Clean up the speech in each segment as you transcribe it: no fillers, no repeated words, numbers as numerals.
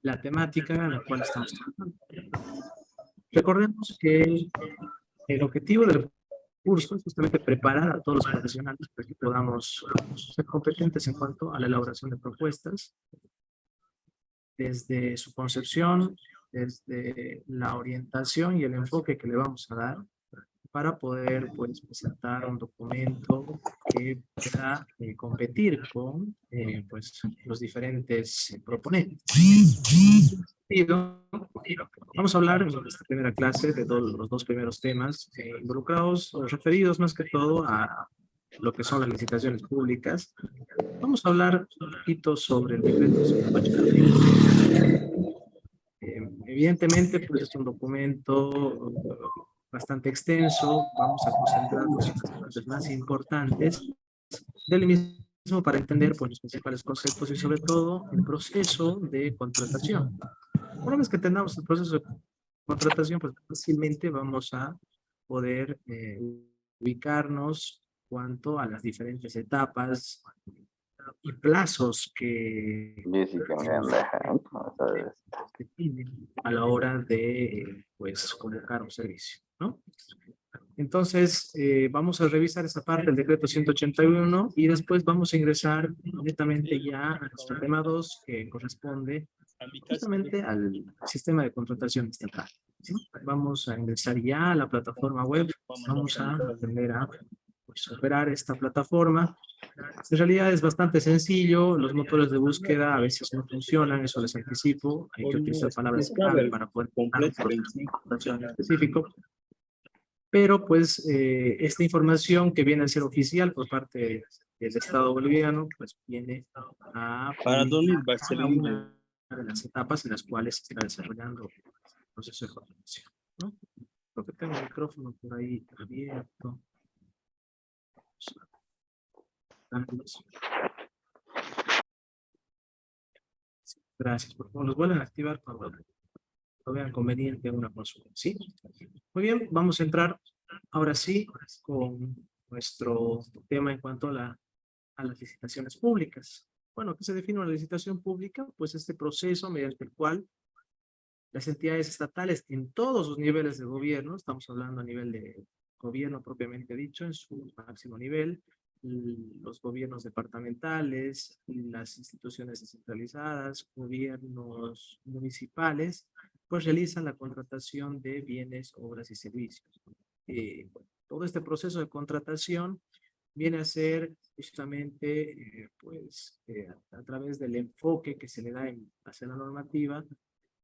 la temática en la cual estamos trabajando. Recordemos que el objetivo del curso es justamente preparar a todos los profesionales para que podamos ser competentes en cuanto a la elaboración de propuestas, desde su concepción, desde la orientación y el enfoque que le vamos a dar para poder pues, presentar un documento que pueda competir con pues, los diferentes proponentes. Vamos a hablar en esta primera clase de los dos primeros temas involucrados o referidos más que todo a lo que son las licitaciones públicas. Vamos a hablar un poquito sobre el decreto 180. Evidentemente, pues es un documento bastante extenso. Vamos a concentrarnos en las partes más importantes del mismo para entender pues, los principales conceptos y sobre todo el proceso de contratación. Una vez que tengamos el proceso de contratación, pues fácilmente vamos a poder ubicarnos cuanto a las diferentes etapas y plazos que Jessica Miranda, definen a la hora de pues convocar un servicio, ¿no? Entonces, vamos a revisar esa parte del decreto 181 y después vamos a ingresar directamente ya a nuestro tema 2 que corresponde justamente al sistema de contratación estatal. ¿Sí? Vamos a ingresar ya a la plataforma web, vamos a aprender a pues, operar esta plataforma. En realidad es bastante sencillo, los motores de búsqueda a veces no funcionan, eso les anticipo, hay que utilizar palabras clave para poder completar un proceso de contratación específico. Pero pues esta información que viene a ser oficial por parte del Estado boliviano, pues viene a Para dormir, cada una de las etapas en las cuales se está desarrollando el proceso de contratación, ¿no? Creo que tengo el micrófono por ahí abierto. Gracias, por favor, los vuelven a activar cuando lo vean conveniente una consulta, ¿sí? Muy bien, vamos a entrar ahora sí con nuestro tema en cuanto a las licitaciones públicas. Bueno, ¿qué se define una licitación pública? Pues este proceso mediante el cual las entidades estatales en todos los niveles de gobierno, estamos hablando a nivel de gobierno propiamente dicho, en su máximo nivel, los gobiernos departamentales, las instituciones descentralizadas, gobiernos municipales, pues realizan la contratación de bienes, obras y servicios. Todo este proceso de contratación viene a ser justamente a través del enfoque que se le da hacia la normativa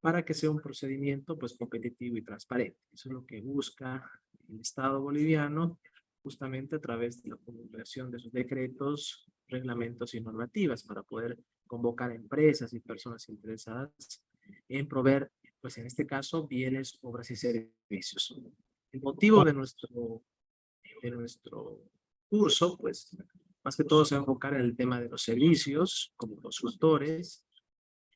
para que sea un procedimiento pues competitivo y transparente. Eso es lo que busca el Estado boliviano justamente a través de la promulgación de sus decretos, reglamentos y normativas para poder convocar a empresas y personas interesadas en proveer, pues en este caso, bienes, obras y servicios. El motivo de nuestro curso, pues, más que todo se va a enfocar en el tema de los servicios, como consultores.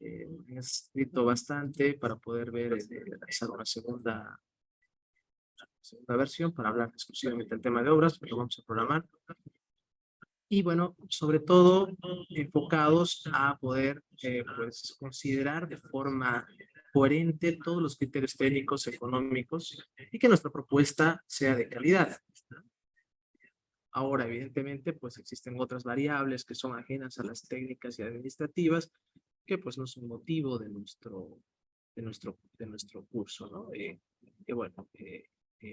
He escrito bastante para poder ver, realizar una segunda versión para hablar exclusivamente del tema de obras, pero vamos a programar. Y bueno, sobre todo enfocados a poder pues, considerar de forma coherente todos los criterios técnicos, económicos y que nuestra propuesta sea de calidad. Ahora, evidentemente, pues existen otras variables que son ajenas a las técnicas y administrativas que pues no son motivo de nuestro curso, ¿no? Que bueno,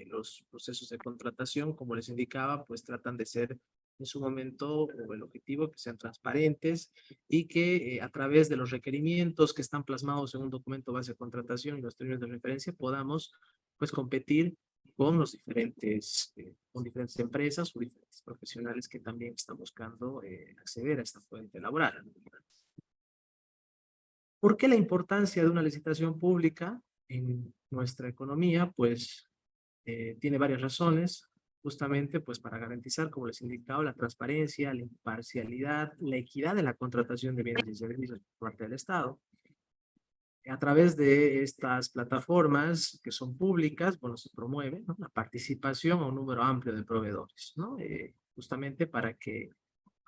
los procesos de contratación, como les indicaba, pues tratan de ser en su momento, o el objetivo, que sean transparentes y que a través de los requerimientos que están plasmados en un documento base de contratación y los términos de referencia podamos pues competir con con diferentes empresas o diferentes profesionales que también están buscando acceder a esta fuente laboral. ¿Por qué la importancia de una licitación pública en nuestra economía? Pues tiene varias razones, justamente pues para garantizar, como les indicaba, la transparencia, la imparcialidad, la equidad de la contratación de bienes y servicios por parte del Estado. A través de estas plataformas que son públicas, bueno, se promueve, ¿no?, la participación a un número amplio de proveedores, ¿no? Justamente para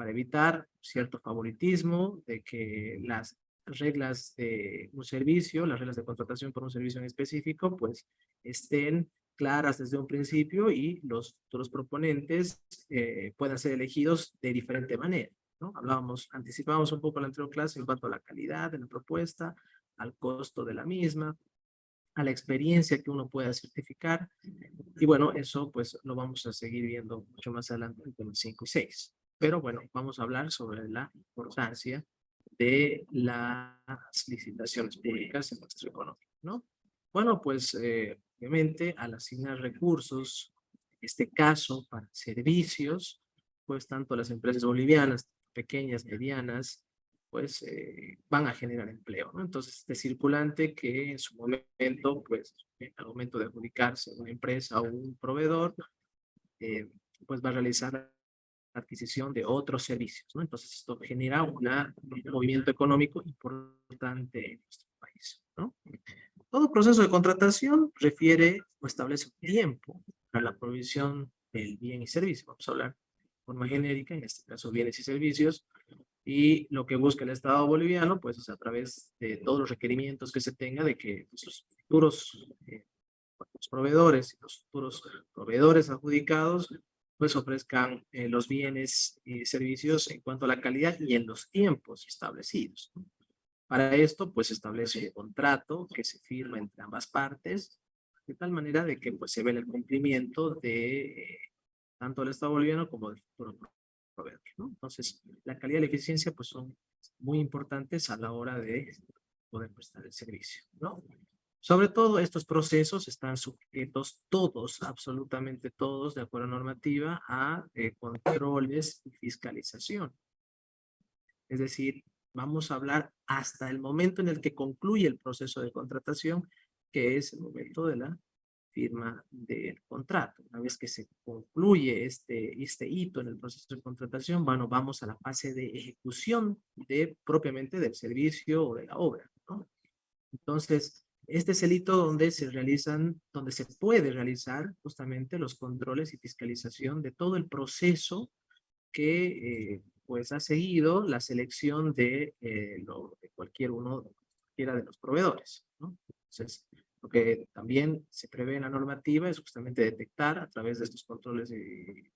evitar cierto favoritismo, de que las reglas de un servicio, las reglas de contratación por un servicio en específico, pues estén claras desde un principio y los futuros proponentes puedan ser elegidos de diferente manera, ¿no? Anticipábamos un poco en la anterior clase en cuanto a la calidad de la propuesta, al costo de la misma, a la experiencia que uno pueda certificar. Y bueno, eso pues lo vamos a seguir viendo mucho más adelante en temas 5 y 6. Pero bueno, vamos a hablar sobre la importancia de las licitaciones públicas en nuestro económico, ¿no? Bueno, pues obviamente al asignar recursos, en este caso para servicios, pues tanto las empresas bolivianas, pequeñas, medianas, pues van a generar empleo, ¿no? Entonces, este circulante que en su momento, pues al momento de adjudicarse una empresa o un proveedor, eh, pues va a realizar la adquisición de otros servicios, ¿no? Entonces, esto genera un movimiento económico importante en nuestro país, ¿no? Todo proceso de contratación refiere o establece un tiempo para la provisión del bien y servicio. Vamos a hablar de forma genérica, en este caso bienes y servicios, y lo que busca el Estado boliviano, pues es a través de todos los requerimientos que se tenga de que pues, los futuros los proveedores y los futuros proveedores adjudicados pues ofrezcan los bienes y servicios en cuanto a la calidad y en los tiempos establecidos, ¿no? Para esto, pues establece un contrato que se firma entre ambas partes, de tal manera de que pues se ve el cumplimiento de tanto el Estado boliviano como del futuro proveedor, ¿no? Entonces, la calidad y la eficiencia pues son muy importantes a la hora de poder prestar el servicio, ¿no? Sobre todo, estos procesos están sujetos todos, absolutamente todos, de acuerdo a normativa, a controles y fiscalización. Es decir, vamos a hablar hasta el momento en el que concluye el proceso de contratación, que es el momento de la firma del contrato. Una vez que se concluye este hito en el proceso de contratación, bueno, vamos a la fase de ejecución propiamente del servicio o de la obra, ¿no? Entonces, este es el hito donde se puede realizar justamente los controles y fiscalización de todo el proceso que pues ha seguido la selección de cualquiera de los proveedores, ¿no? Entonces, lo que también se prevé en la normativa es justamente detectar a través de estos controles y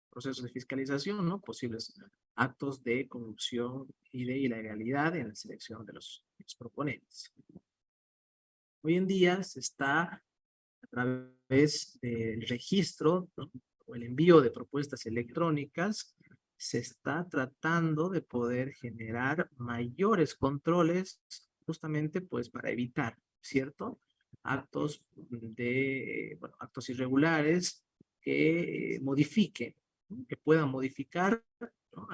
procesos de fiscalización, ¿no? Posibles actos de corrupción y de ilegalidad en la selección de los proponentes. Hoy en día se está a través del registro, ¿no? O el envío de propuestas electrónicas, se está tratando de poder generar mayores controles justamente pues para evitar, ¿cierto? Actos irregulares que modifiquen, ¿no? Que puedan modificar, ¿no?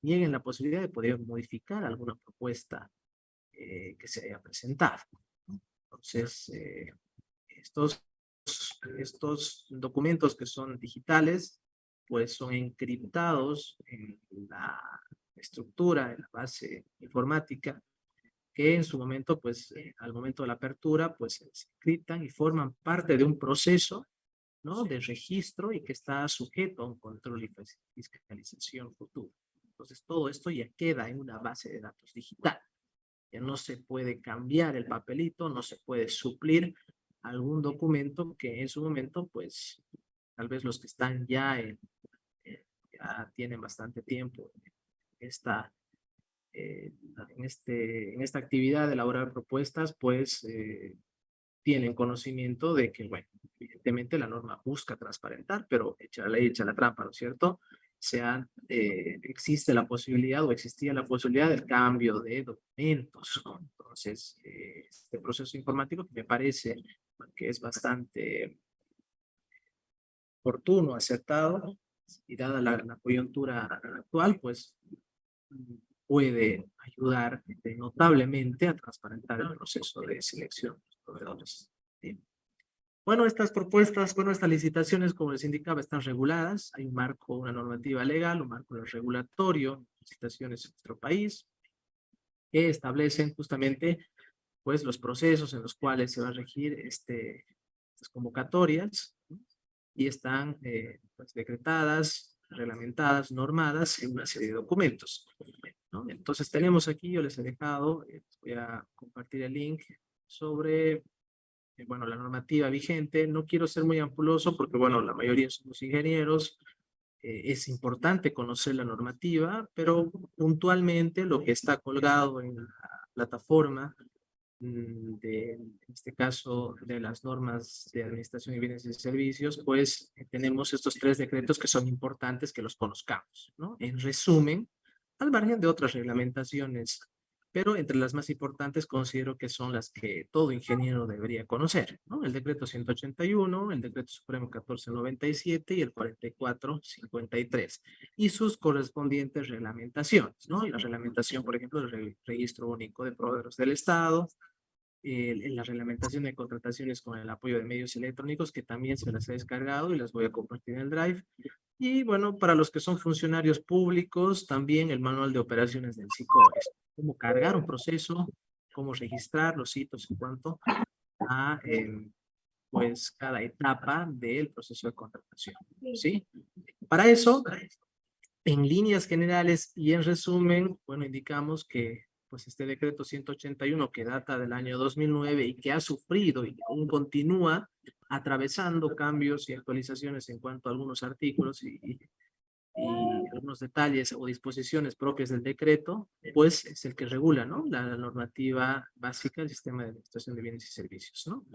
Nieguen la posibilidad de poder modificar alguna propuesta que se haya presentado, ¿no? Entonces, estos, estos documentos que son digitales, pues son encriptados en la estructura, en la base informática, que en su momento, pues al momento de la apertura, pues se encriptan y forman parte de un proceso, ¿no? De registro y que está sujeto a un control y fiscalización futuro. Entonces, todo esto ya queda en una base de datos digital. Ya no se puede cambiar el papelito, no se puede suplir algún documento que en su momento, pues, tal vez los que están ya tienen bastante tiempo esta, en esta actividad de elaborar propuestas, pues, tienen conocimiento de que, bueno, evidentemente la norma busca transparentar, pero echa la ley, echa la trampa, ¿no es cierto? Existe la posibilidad o existía la posibilidad del cambio de documentos, ¿no? Entonces, este proceso informático que me parece que es bastante oportuno, acertado, y dada la coyuntura actual, pues puede ayudar notablemente a transparentar el proceso de selección de los proveedores, ¿sí? Bueno, estas propuestas, bueno, estas licitaciones, como les indicaba, están reguladas. Hay un marco, una normativa legal, un marco regulatorio de licitaciones en nuestro país, que establecen justamente, pues, los procesos en los cuales se va a regir estas convocatorias, ¿no? Y están pues, decretadas reglamentadas, normadas en una serie de documentos, ¿no? Entonces tenemos aquí, yo les he dejado, voy a compartir el link sobre, bueno, la normativa vigente. No quiero ser muy ampuloso porque, bueno, la mayoría somos ingenieros, es importante conocer la normativa, pero puntualmente lo que está colgado en la plataforma en este caso, de las normas de administración de bienes y servicios, pues tenemos estos tres decretos que son importantes que los conozcamos, ¿no? En resumen, al margen de otras reglamentaciones, pero entre las más importantes considero que son las que todo ingeniero debería conocer, ¿no? El decreto 181, el decreto supremo 1497 y el 4453, y sus correspondientes reglamentaciones, ¿no? La reglamentación, por ejemplo, del registro único de proveedores del Estado, en la reglamentación de contrataciones con el apoyo de medios electrónicos, que también se las he descargado y las voy a compartir en el Drive. Y bueno, para los que son funcionarios públicos, también el manual de operaciones del SICOES. Cómo cargar un proceso, cómo registrar los hitos en cuanto a pues cada etapa del proceso de contratación. ¿Sí? Para eso, en líneas generales y en resumen, bueno, indicamos que pues este decreto 181 que data del año 2009 y que ha sufrido y aún continúa atravesando cambios y actualizaciones en cuanto a algunos artículos y algunos detalles o disposiciones propias del decreto, pues es el que regula, ¿no? La normativa básica del sistema de administración de bienes y servicios, ¿no?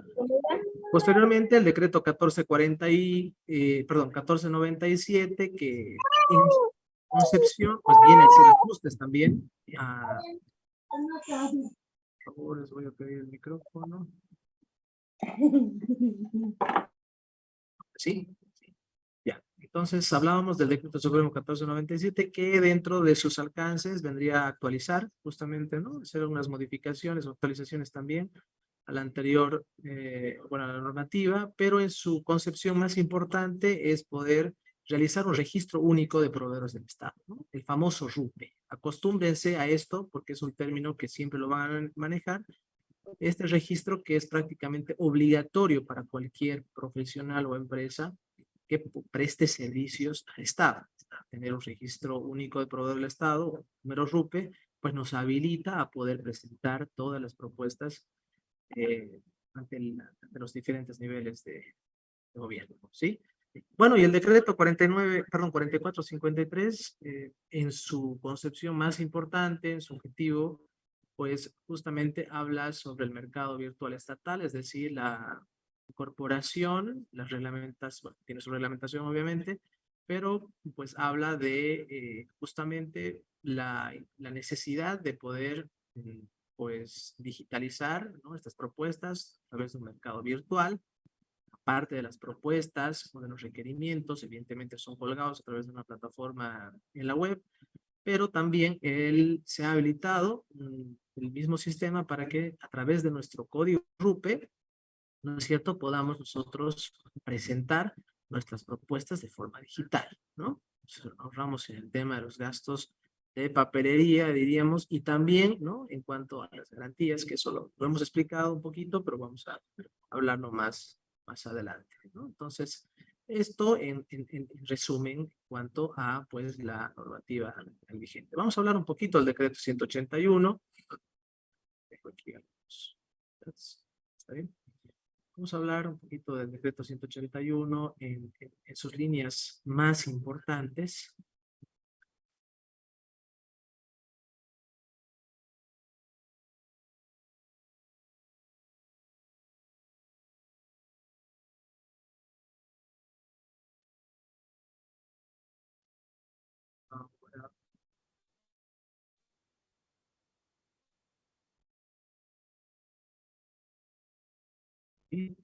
Posteriormente, el decreto 1497, que en concepción, pues viene a hacer ajustes también. Por favor, les voy a pedir el micrófono. ¿Sí? Ya. Entonces, hablábamos del decreto supremo 1497, que dentro de sus alcances vendría a actualizar, justamente, ¿no? Hacer unas modificaciones o actualizaciones también a la anterior, bueno, a la normativa, pero en su concepción más importante es poder realizar un registro único de proveedores del Estado, ¿no? El famoso RUPE. Acostúmbrense a esto porque es un término que siempre lo van a manejar. Este registro que es prácticamente obligatorio para cualquier profesional o empresa que preste servicios al Estado. Tener un registro único de proveedor del Estado, número RUPE, pues nos habilita a poder presentar todas las propuestas ante los diferentes niveles de gobierno, ¿sí? Bueno, y el decreto 4453, en su concepción más importante, en su objetivo, pues justamente habla sobre el mercado virtual estatal, es decir, la corporación, las reglamentas, bueno, tiene su reglamentación obviamente, pero pues habla de justamente la necesidad de poder pues digitalizar, ¿no? Estas propuestas a través de un mercado virtual. Parte de las propuestas o de los requerimientos, evidentemente son colgados a través de una plataforma en la web, pero también él se ha habilitado el mismo sistema para que a través de nuestro código RUPE, ¿no es cierto?, podamos nosotros presentar nuestras propuestas de forma digital, ¿no? Entonces, ahorramos en el tema de los gastos de papelería, diríamos, y también, ¿no?, en cuanto a las garantías, que eso lo hemos explicado un poquito, pero vamos a hablarlo más adelante, ¿no? Entonces, esto en resumen en cuanto a, pues, la normativa vigente. Vamos a hablar un poquito del decreto 181. Dejo aquí algunos. ¿Está bien? Vamos a hablar un poquito del decreto 181 en sus líneas más importantes. Y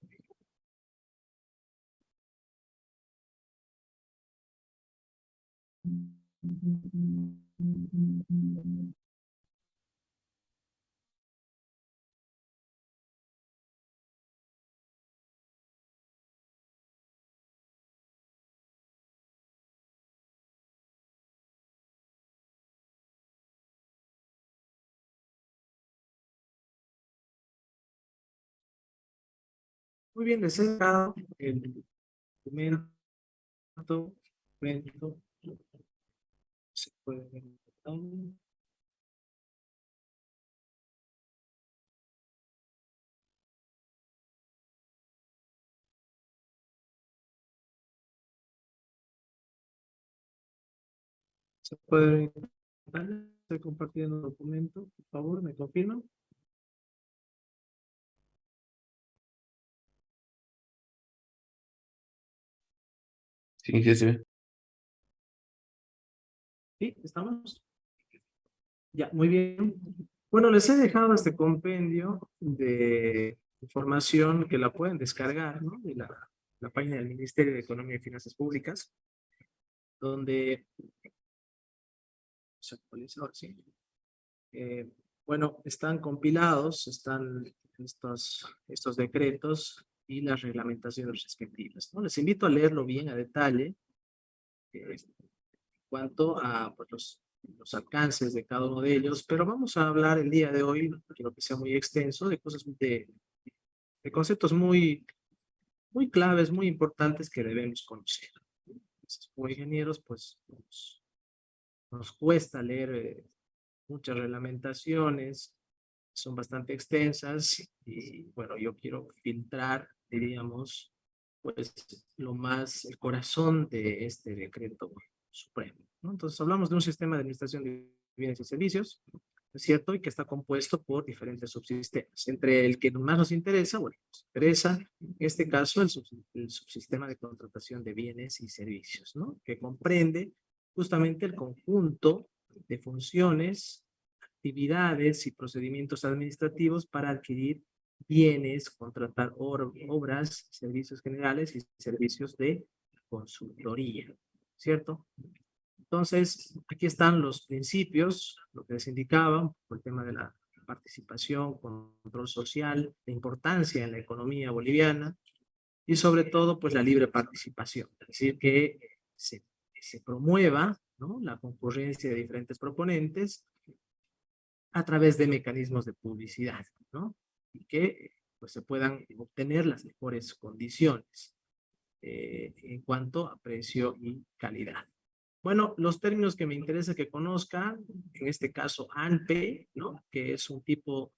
muy bien, les he dado el documento, Se puede ver en pantalla. Se puede ver en pantalla. Estoy compartiendo el documento. Por favor, ¿me confirman? Sí, sí se ve. Sí, ¿estamos? Ya, muy bien. Bueno, les he dejado este compendio de información que la pueden descargar, ¿no? De la página del Ministerio de Economía y Finanzas Públicas, donde se actualiza ahora sí. Eh, bueno, están compilados, están estos decretos y las reglamentaciones respectivas, ¿no? Les invito a leerlo bien a detalle en cuanto a pues, los alcances de cada uno de ellos, pero vamos a hablar el día de hoy, no quiero que sea muy extenso, de cosas de conceptos muy claves, muy importantes que debemos conocer. Entonces, como ingenieros, pues nos cuesta leer muchas reglamentaciones, son bastante extensas y bueno, yo quiero filtrar, diríamos, pues lo más, el corazón de este decreto supremo, ¿no? Entonces hablamos de un sistema de administración de bienes y servicios, ¿es cierto? Y que está compuesto por diferentes subsistemas. Entre el que más nos interesa, bueno, nos interesa en este caso el subsistema de contratación de bienes y servicios, ¿no? Que comprende justamente el conjunto de funciones, actividades y procedimientos administrativos para adquirir bienes, contratar obras, servicios generales y servicios de consultoría, ¿cierto? Entonces, aquí están los principios, lo que les indicaba, por el tema de la participación, control social, la importancia en la economía boliviana y sobre todo, pues la libre participación, es decir, que se promueva, ¿no?, la concurrencia de diferentes proponentes a través de mecanismos de publicidad, ¿no? Y que pues, se puedan obtener las mejores condiciones en cuanto a precio y calidad. Bueno, los términos que me interesa que conozcan, en este caso ANPE, ¿no? Que es un tipo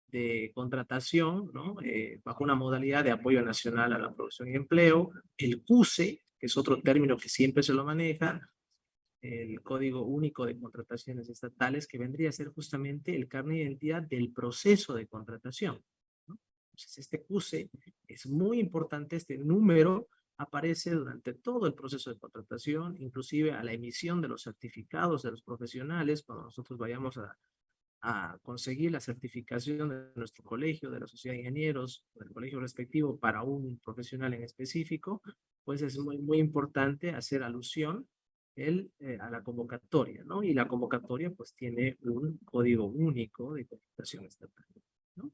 de contratación, ¿no? Bajo una modalidad de apoyo nacional a la producción y empleo, el CUSE, que es otro término que siempre se lo maneja, el Código Único de Contrataciones Estatales, que vendría a ser justamente el carnet de identidad del proceso de contratación, ¿no? Entonces, este CUSE es muy importante, este número aparece durante todo el proceso de contratación, inclusive a la emisión de los certificados de los profesionales, cuando nosotros vayamos a conseguir la certificación de nuestro colegio, de la sociedad de ingenieros, del colegio respectivo para un profesional en específico, pues es muy importante hacer alusión a la convocatoria, ¿no? Y la convocatoria pues tiene un código único de contratación estatal, ¿no?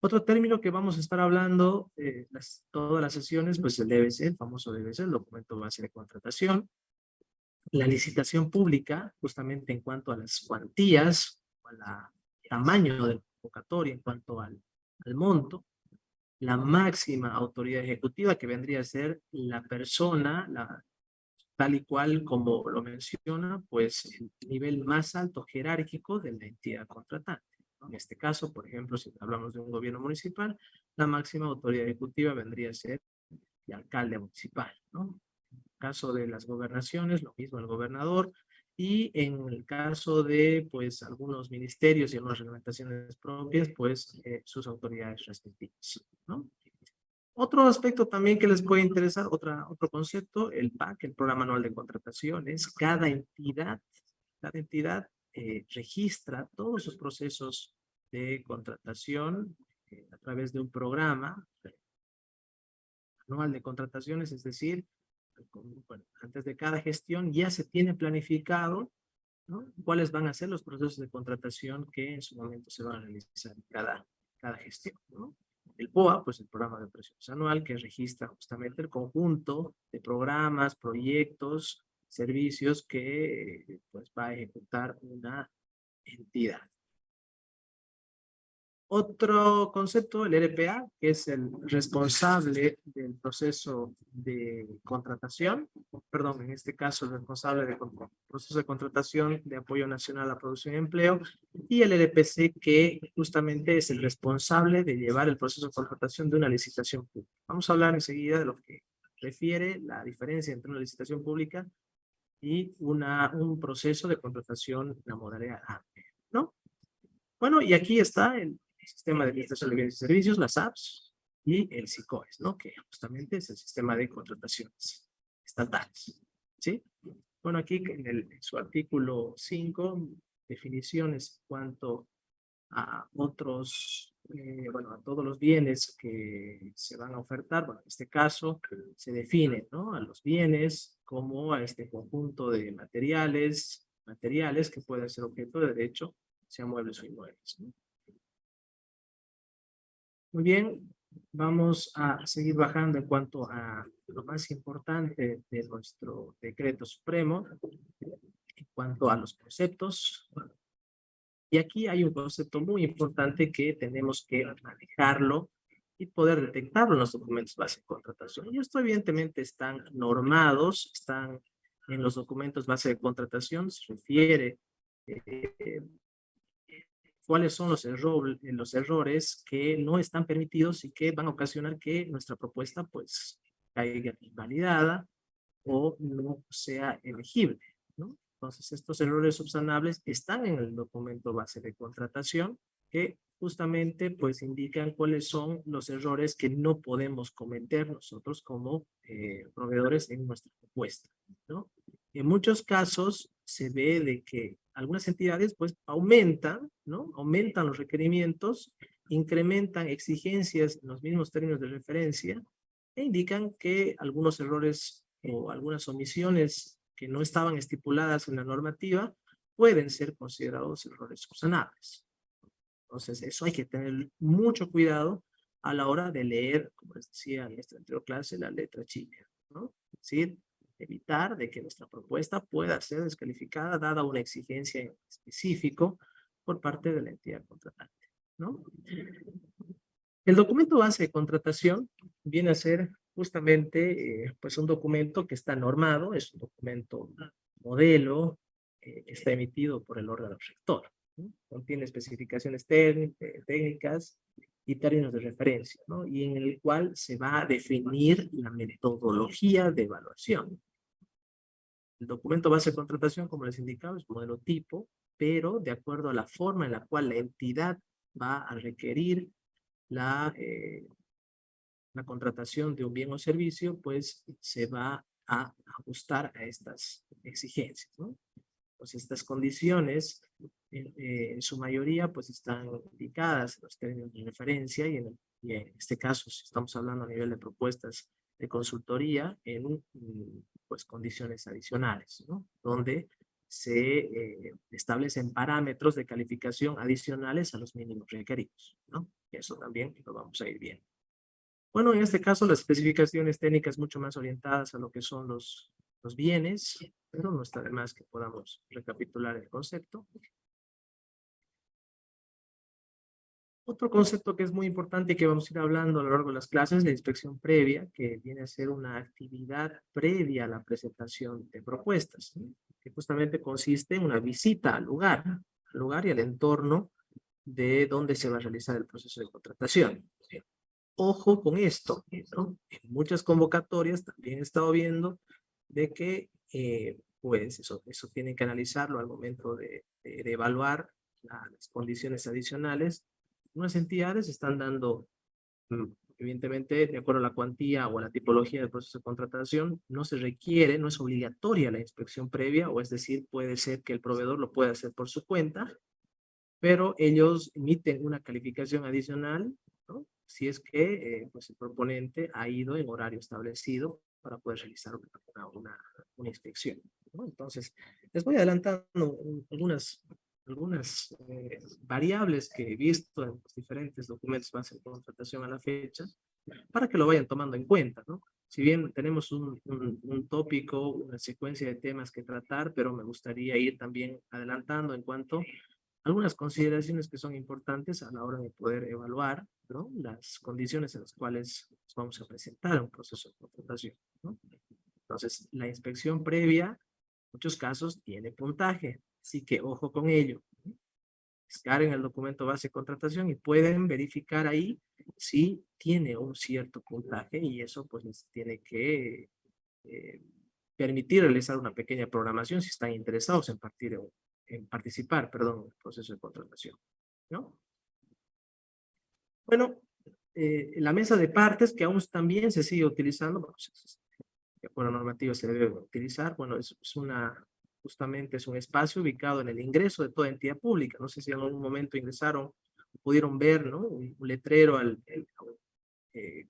Otro término que vamos a estar hablando todas las sesiones, pues el DBC, el famoso DBC, el documento base de contratación, la licitación pública, justamente en cuanto a las cuantías, al tamaño de la convocatoria, en cuanto al monto, la máxima autoridad ejecutiva, que vendría a ser la persona, tal y cual como lo menciona, pues el nivel más alto jerárquico de la entidad contratante, ¿no? En este caso, por ejemplo, si hablamos de un gobierno municipal, la máxima autoridad ejecutiva vendría a ser el alcalde municipal, ¿no? Caso de las gobernaciones, lo mismo el gobernador, y en el caso de pues algunos ministerios y algunas reglamentaciones propias, pues sus autoridades respectivas, ¿no? Otro aspecto también que les puede interesar, otro concepto, el PAC, el Programa Anual de Contrataciones. Cada entidad registra todos sus procesos de contratación a través de un programa anual de contrataciones, es decir, bueno, antes de cada gestión ya se tiene planificado, ¿no?, cuáles van a ser los procesos de contratación que en su momento se van a realizar en cada gestión, ¿no? El POA, pues el Programa de Operaciones Anual, que registra justamente el conjunto de programas, proyectos, servicios que pues va a ejecutar una entidad. Otro concepto, el RPA, que es el responsable del proceso de contratación, perdón, en este caso el responsable del proceso de contratación de apoyo nacional a producción y empleo, y el LPC, que justamente es el responsable de llevar el proceso de contratación de una licitación pública. Vamos a hablar enseguida de lo que refiere la diferencia entre una licitación pública y un proceso de contratación en la modalidad amplia, ¿no? Bueno, y aquí está el sistema de administración de bienes y servicios, las apps, y el SICOES, ¿no? Que justamente es el sistema de contrataciones estatales, ¿sí? Bueno, aquí en su artículo 5, definiciones en cuanto a otros, bueno, a todos los bienes que se van a ofertar. Bueno, en este caso se define, ¿no? A los bienes como a este conjunto de materiales que pueden ser objeto de derecho, sean muebles o inmuebles, ¿no? Muy bien, vamos a seguir bajando en cuanto a lo más importante de nuestro decreto supremo, en cuanto a los conceptos. Y aquí hay un concepto muy importante que tenemos que manejarlo y poder detectarlo en los documentos base de contratación. Y esto evidentemente están normados, están en los documentos base de contratación, se refiere eh, cuáles son los errores que no están permitidos y que van a ocasionar que nuestra propuesta pues caiga invalidada o no sea elegible, ¿no? Entonces, estos errores subsanables están en el documento base de contratación que justamente pues indican cuáles son los errores que no podemos cometer nosotros como proveedores en nuestra propuesta, ¿no? En muchos casos se ve de que algunas entidades pues aumentan, ¿no? Aumentan los requerimientos, incrementan exigencias en los mismos términos de referencia e indican que algunos errores o algunas omisiones que no estaban estipuladas en la normativa pueden ser considerados errores subsanables. Entonces, eso hay que tener mucho cuidado a la hora de leer, como les decía en esta anterior clase, la letra chica, ¿no? Es decir, evitar de que nuestra propuesta pueda ser descalificada dada una exigencia en específico por parte de la entidad contratante, ¿no? El documento base de contratación viene a ser justamente pues un documento que está normado, es un documento modelo que está emitido por el órgano rector, ¿no? Contiene especificaciones técnicas y términos de referencia, ¿no? Y en el cual se va a definir la metodología de evaluación. El documento base de contratación, como les indicaba, es modelo tipo, pero de acuerdo a la forma en la cual la entidad va a requerir la contratación de un bien o servicio, pues se va a ajustar a estas exigencias, ¿no? Pues estas condiciones, en su mayoría, pues están indicadas en los términos de referencia y en este caso, si estamos hablando a nivel de propuestas de consultoría, en pues condiciones adicionales, ¿no? Donde se establecen parámetros de calificación adicionales a los mínimos requeridos, ¿no? Y eso también lo vamos a ir viendo. Bueno, en este caso las especificaciones técnicas mucho más orientadas a lo que son los bienes, pero no está de más que podamos recapitular el concepto. Otro concepto que es muy importante y que vamos a ir hablando a lo largo de las clases es la inspección previa, que viene a ser una actividad previa a la presentación de propuestas, ¿sí? Que justamente consiste en una visita al lugar y al entorno de donde se va a realizar el proceso de contratación. ¿Sí? Ojo con esto, ¿no? En muchas convocatorias también he estado viendo de que, pues, eso tienen que analizarlo al momento de evaluar las condiciones adicionales. Unas entidades están dando, mm, evidentemente, de acuerdo a la cuantía o a la tipología del proceso de contratación, no se requiere, no es obligatoria la inspección previa, o es decir, puede ser que el proveedor lo pueda hacer por su cuenta, pero ellos emiten una calificación adicional, ¿no? Si es que pues el proponente ha ido en horario establecido para poder realizar una inspección, ¿no? Entonces, les voy adelantando algunas variables que he visto en los diferentes documentos base de contratación a la fecha, para que lo vayan tomando en cuenta, ¿no? Si bien tenemos un tópico, una secuencia de temas que tratar, pero me gustaría ir también adelantando en cuanto algunas consideraciones que son importantes a la hora de poder evaluar, ¿no?, las condiciones en las cuales nos vamos a presentar a un proceso de contratación, ¿no? Entonces, la inspección previa, en muchos casos, tiene puntaje, así que ojo con ello. Descarguen el documento base de contratación y pueden verificar ahí si tiene un cierto puntaje, y eso pues les tiene que eh, permitir realizar una pequeña programación si están interesados en participar, perdón, en el proceso de contratación, ¿no? Bueno, la mesa de partes, que aún también se sigue utilizando, bueno, de acuerdo a normativa se debe utilizar. Bueno, justamente es un espacio ubicado en el ingreso de toda entidad pública. No sé si en algún momento ingresaron, pudieron ver, ¿no?, un letrero eh,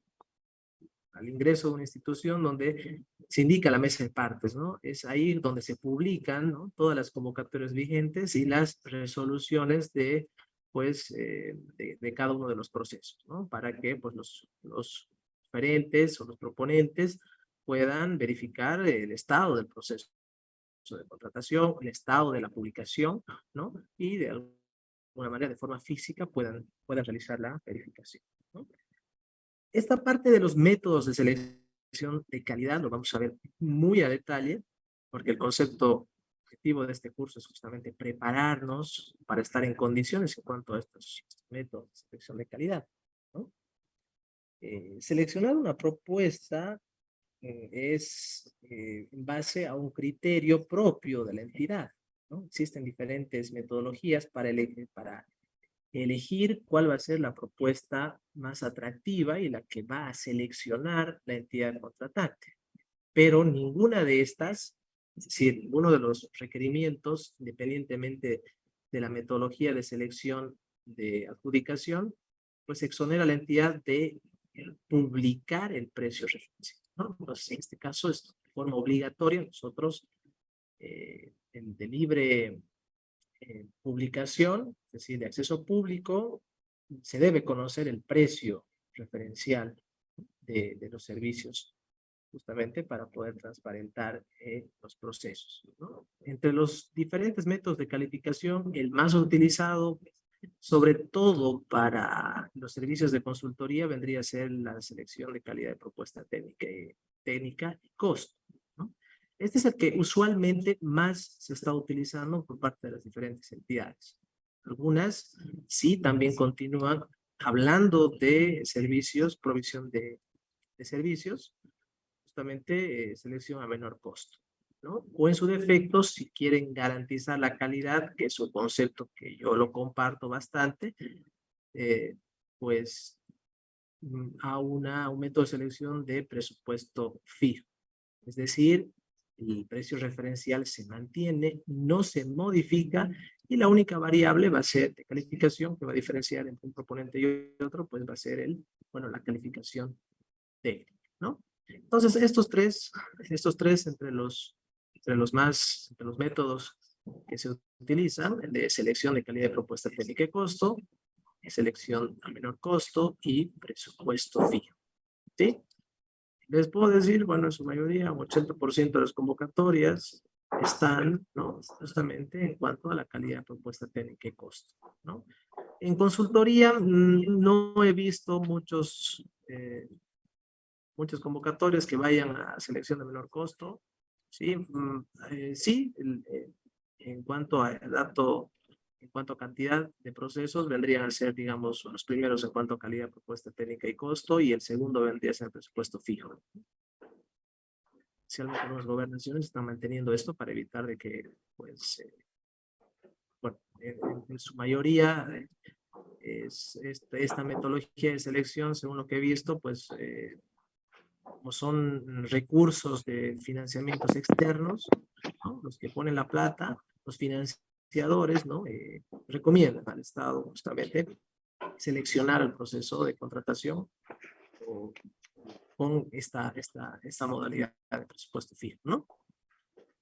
al ingreso de una institución donde se indica la mesa de partes, ¿no? Es ahí donde se publican, ¿no?, todas las convocatorias vigentes y las resoluciones pues, de cada uno de los procesos, ¿no? Para que pues, los oferentes o los proponentes puedan verificar el estado del proceso de contratación, el estado de la publicación, ¿no? Y de alguna manera, de forma física, puedan realizar la verificación, ¿no? Esta parte de los métodos de selección de calidad lo vamos a ver muy a detalle, porque el concepto objetivo de este curso es justamente prepararnos para estar en condiciones en cuanto a estos métodos de selección de calidad, ¿no? Seleccionar una propuesta es en base a un criterio propio de la entidad, ¿no? Existen diferentes metodologías para elegir cuál va a ser la propuesta más atractiva y la que va a seleccionar la entidad contratante. Pero ninguna de estas, es decir, ninguno de los requerimientos, independientemente de la metodología de selección de adjudicación, pues exonera a la entidad de publicar el precio referencial, ¿no? Entonces, en este caso es de forma obligatoria. Nosotros, de libre publicación, es decir, de acceso público, se debe conocer el precio referencial de los servicios, justamente para poder transparentar los procesos, ¿no? Entre los diferentes métodos de calificación, el más utilizado, sobre todo para los servicios de consultoría, vendría a ser la selección de calidad de propuesta técnica y costo, ¿no? Este es el que usualmente más se está utilizando por parte de las diferentes entidades. Algunas sí también continúan hablando de servicios, provisión de servicios, justamente selección a menor costo, ¿no? O en su defecto, si quieren garantizar la calidad, que es un concepto que yo lo comparto bastante, eh, pues a un método de selección de presupuesto fijo. Es decir, el precio referencial se mantiene, no se modifica, y la única variable va a ser de calificación que va a diferenciar entre un proponente y otro, pues va a ser la calificación técnica, ¿no? Entonces, estos tres entre los métodos que se utilizan, el de selección de calidad de propuesta técnica y costo, selección a menor costo y presupuesto fijo, ¿sí? Les puedo decir, bueno, en su mayoría, un 80% de las convocatorias están, ¿no?, justamente en cuanto a la calidad de propuesta técnica y costo, ¿no? En consultoría no he visto muchas convocatorias que vayan a selección de menor costo, ¿sí? Sí, en cuanto a dato, en cuanto a cantidad de procesos, vendrían a ser, digamos, los primeros en cuanto a calidad, propuesta técnica y costo, y el segundo vendría a ser el presupuesto fijo. Si algunas gobernaciones están manteniendo esto para evitar de que, pues, bueno, en su mayoría, esta metodología de selección, según lo que he visto, pues, como son recursos de financiamientos externos, ¿no?, los que ponen la plata, los financiadores, ¿no?, recomiendan al Estado justamente seleccionar el proceso de contratación con esta modalidad de presupuesto fijo, ¿no?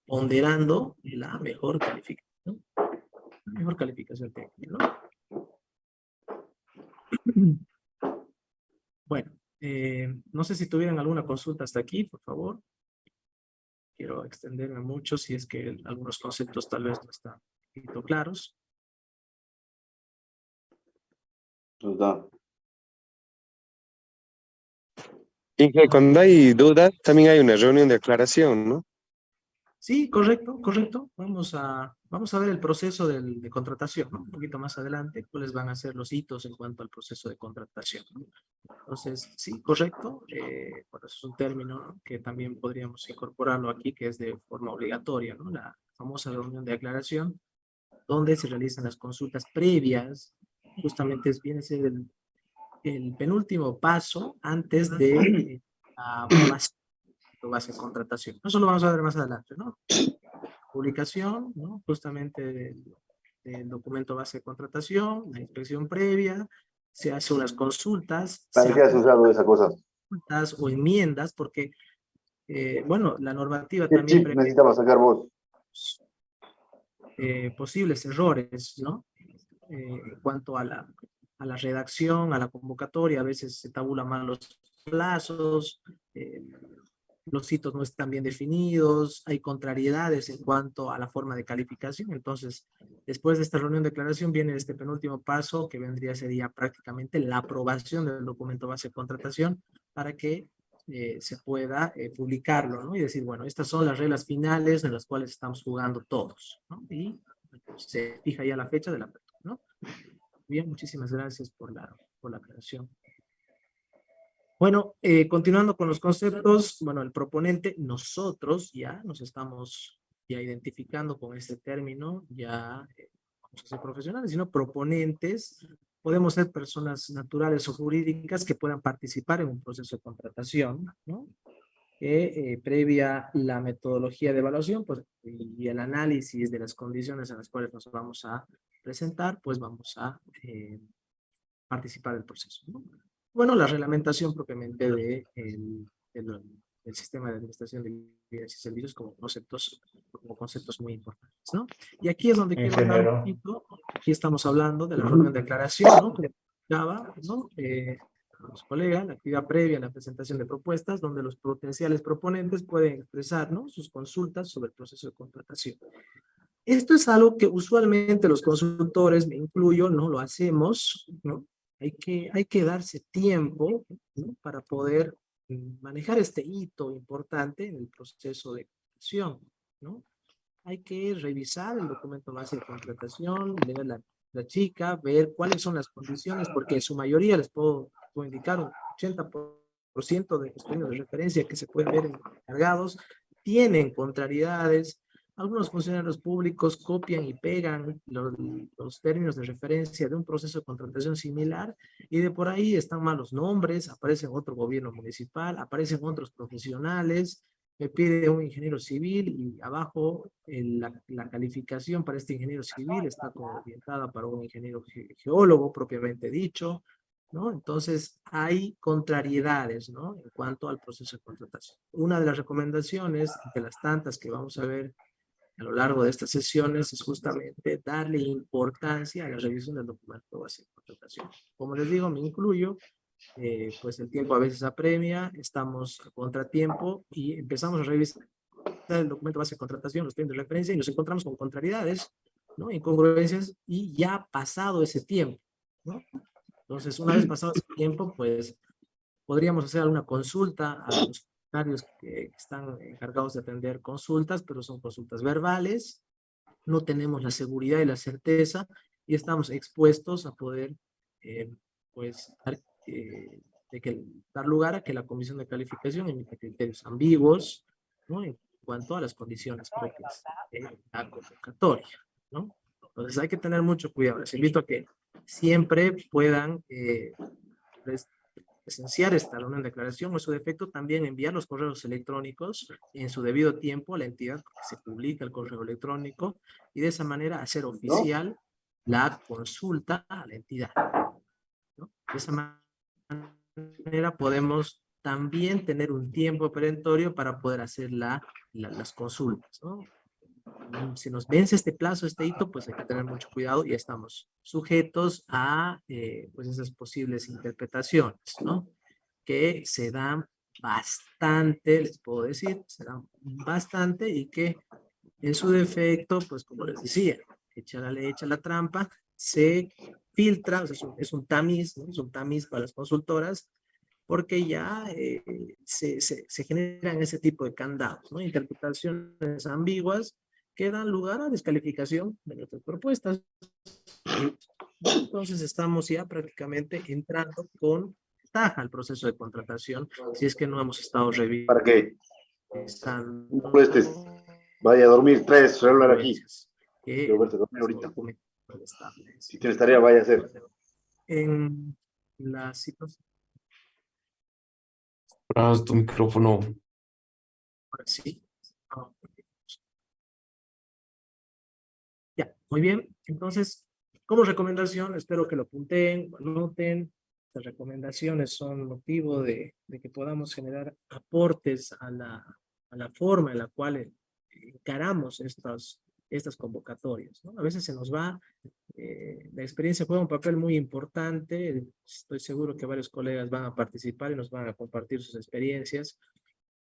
Ponderando la mejor calificación técnica, ¿no? Bueno, no sé si tuvieran alguna consulta hasta aquí, por favor. Quiero extenderme mucho si es que algunos conceptos tal vez no están claros. ¿Verdad? Y que cuando hay dudas, también hay una reunión de aclaración, ¿no? Sí, correcto, correcto. Vamos a ver el proceso de contratación, ¿no? Un poquito más adelante, cuáles van a ser los hitos en cuanto al proceso de contratación, ¿no? Entonces, sí, correcto. Bueno, eso es un término, ¿no?, que también podríamos incorporarlo aquí, que es de forma obligatoria, ¿no? La famosa reunión de aclaración, donde se realizan las consultas previas, justamente viene a ser el penúltimo paso antes de la aprobación de base de contratación. Eso lo vamos a ver más adelante, ¿no? Publicación, ¿no?, justamente del documento base de contratación, la inspección previa, se hacen unas consultas, ¿Para se qué has usado esa cosa? consultas o enmiendas, porque, bueno, la normativa ¿Qué también chip prevé necesitabas sacar vos? posibles errores, ¿no? En cuanto a la redacción, a la convocatoria, a veces se tabulan mal los plazos, los hitos no están bien definidos, hay contrariedades en cuanto a la forma de calificación. Entonces, después de esta reunión de declaración viene este penúltimo paso, que sería prácticamente la aprobación del documento base de contratación para que se pueda publicarlo, ¿no? Y decir, bueno, estas son las reglas finales en las cuales estamos jugando todos, ¿no? Y se fija ya la fecha de la apertura, ¿no? Bien, muchísimas gracias por la aclaración. Bueno, continuando con los conceptos, bueno, el proponente, nosotros ya nos estamos ya identificando con este término, ya vamos a ser profesionales, sino proponentes, podemos ser personas naturales o jurídicas que puedan participar en un proceso de contratación, ¿no? Que previa la metodología de evaluación, pues, y el análisis de las condiciones en las cuales nos vamos a presentar, pues vamos a participar del proceso, ¿no? Bueno, la reglamentación propiamente del sistema de administración de bienes y servicios como conceptos muy importantes, ¿no? Y aquí es donde quiero hablar un poquito, aquí estamos hablando de la reunión de aclaración, ¿no? Que explicaba, ¿no? Los colegas, la actividad previa a la presentación de propuestas, donde los potenciales proponentes pueden expresar, ¿no?, sus consultas sobre el proceso de contratación. Esto es algo que usualmente los consultores, me incluyo, no lo hacemos, ¿no? Hay que darse tiempo, ¿no?, para poder manejar este hito importante en el proceso de contratación, ¿no? Hay que revisar el documento base de contratación, leer la chica, ver cuáles son las condiciones, porque en su mayoría les puedo indicar un 80% de los términos de referencia que se pueden ver encargados tienen contrariedades. Algunos funcionarios públicos copian y pegan los términos de referencia de un proceso de contratación similar y de por ahí están malos nombres, aparecen otro gobierno municipal, aparecen otros profesionales, me pide un ingeniero civil y abajo la calificación para este ingeniero civil está como orientada para un ingeniero geólogo propiamente dicho, ¿no? Entonces hay contrariedades, ¿no?, en cuanto al proceso de contratación. Una de las recomendaciones de las tantas que vamos a ver a lo largo de estas sesiones es justamente darle importancia a la revisión del documento base de contratación. Como les digo, me incluyo, pues el tiempo a veces apremia, estamos a contratiempo y empezamos a revisar el documento base de contratación, los términos de referencia y nos encontramos con contrariedades, ¿no?, incongruencias, y ya pasado ese tiempo, ¿no? Entonces, una vez pasado ese tiempo, pues podríamos hacer alguna consulta a los funcionarios que están encargados de atender consultas, pero son consultas verbales, no tenemos la seguridad y la certeza y estamos expuestos a poder, pues, dar lugar a que la comisión de calificación emita criterios ambiguos, ¿no?, en cuanto a las condiciones propias de la convocatoria, ¿no? Entonces hay que tener mucho cuidado. Les invito a que siempre puedan presenciar esta reunión de declaración o, en su defecto, también enviar los correos electrónicos en su debido tiempo a la entidad, porque se publica el correo electrónico, y de esa manera hacer oficial la consulta a la entidad, ¿no? De esa manera podemos también tener un tiempo perentorio para poder hacer las consultas, ¿no? Si nos vence este plazo, este hito, pues hay que tener mucho cuidado y estamos sujetos a pues esas posibles interpretaciones, ¿no?, que se dan bastante, les puedo decir, se dan bastante, y que en su defecto, pues como les decía, echa la ley, echa la trampa, se filtra, o sea, es un tamiz, ¿no? Es un tamiz para las consultoras, porque ya se generan ese tipo de candados, ¿no? Interpretaciones ambiguas que dan lugar a descalificación de nuestras propuestas. Entonces estamos ya prácticamente entrando con ventaja al proceso de contratación, si es que no hemos estado ¿Para qué? revisando No molestes. Vaya a dormir, trae su celular aquí. que Quiero verte dormir ahorita. estables. Si tienes tarea, vaya a hacer. En la situación, Abras tu micrófono. ahora sí. Ah, ya, muy bien. Entonces, como recomendación, espero que lo apunten, lo anoten. Las recomendaciones son motivo de que podamos generar aportes a la forma en la cual encaramos estas convocatorias, ¿no? A veces se nos va, la experiencia juega un papel muy importante. Estoy seguro que varios colegas van a participar y nos van a compartir sus experiencias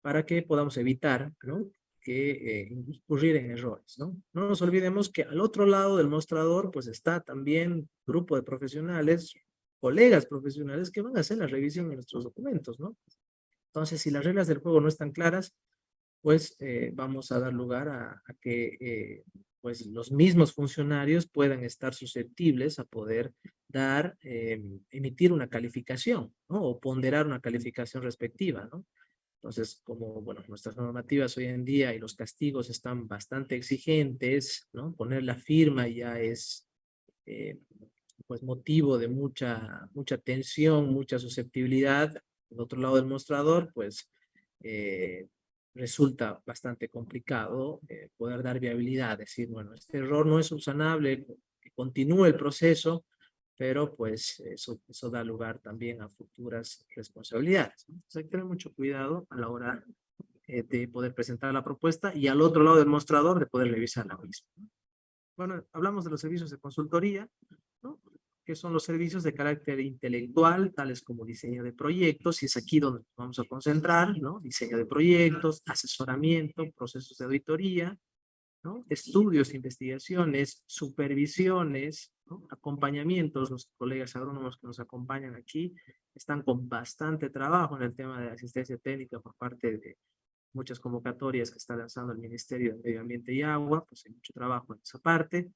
para que podamos evitar, ¿no? Que incurrir en errores, ¿no? No nos olvidemos que al otro lado del mostrador, pues está también grupo de profesionales, colegas profesionales que van a hacer la revisión de nuestros documentos, ¿no? Entonces, si las reglas del juego no están claras, pues vamos a dar lugar a que pues los mismos funcionarios puedan estar susceptibles a poder dar, emitir una calificación, ¿no? O ponderar una calificación respectiva, ¿no? Entonces, como, bueno, nuestras normativas hoy en día y los castigos están bastante exigentes, ¿no? Poner la firma ya es, pues, motivo de mucha tensión, mucha susceptibilidad. Del otro lado del mostrador, pues, resulta bastante complicado poder dar viabilidad, decir, bueno, este error no es subsanable, que continúe el proceso, pero pues eso da lugar también a futuras responsabilidades, ¿no? Entonces hay que tener mucho cuidado a la hora de poder presentar la propuesta y al otro lado del mostrador de poder revisar la misma. Bueno, hablamos de los servicios de consultoría, ¿no? Que son los servicios de carácter intelectual, tales como diseño de proyectos, y es aquí donde nos vamos a concentrar, ¿no? Diseño de proyectos, asesoramiento, procesos de auditoría, ¿no? Estudios, investigaciones, supervisiones, ¿no? Acompañamientos. Los colegas agrónomos que nos acompañan aquí están con bastante trabajo en el tema de asistencia técnica por parte de muchas convocatorias que está lanzando el Ministerio de Medio Ambiente y Agua, pues hay mucho trabajo en esa parte,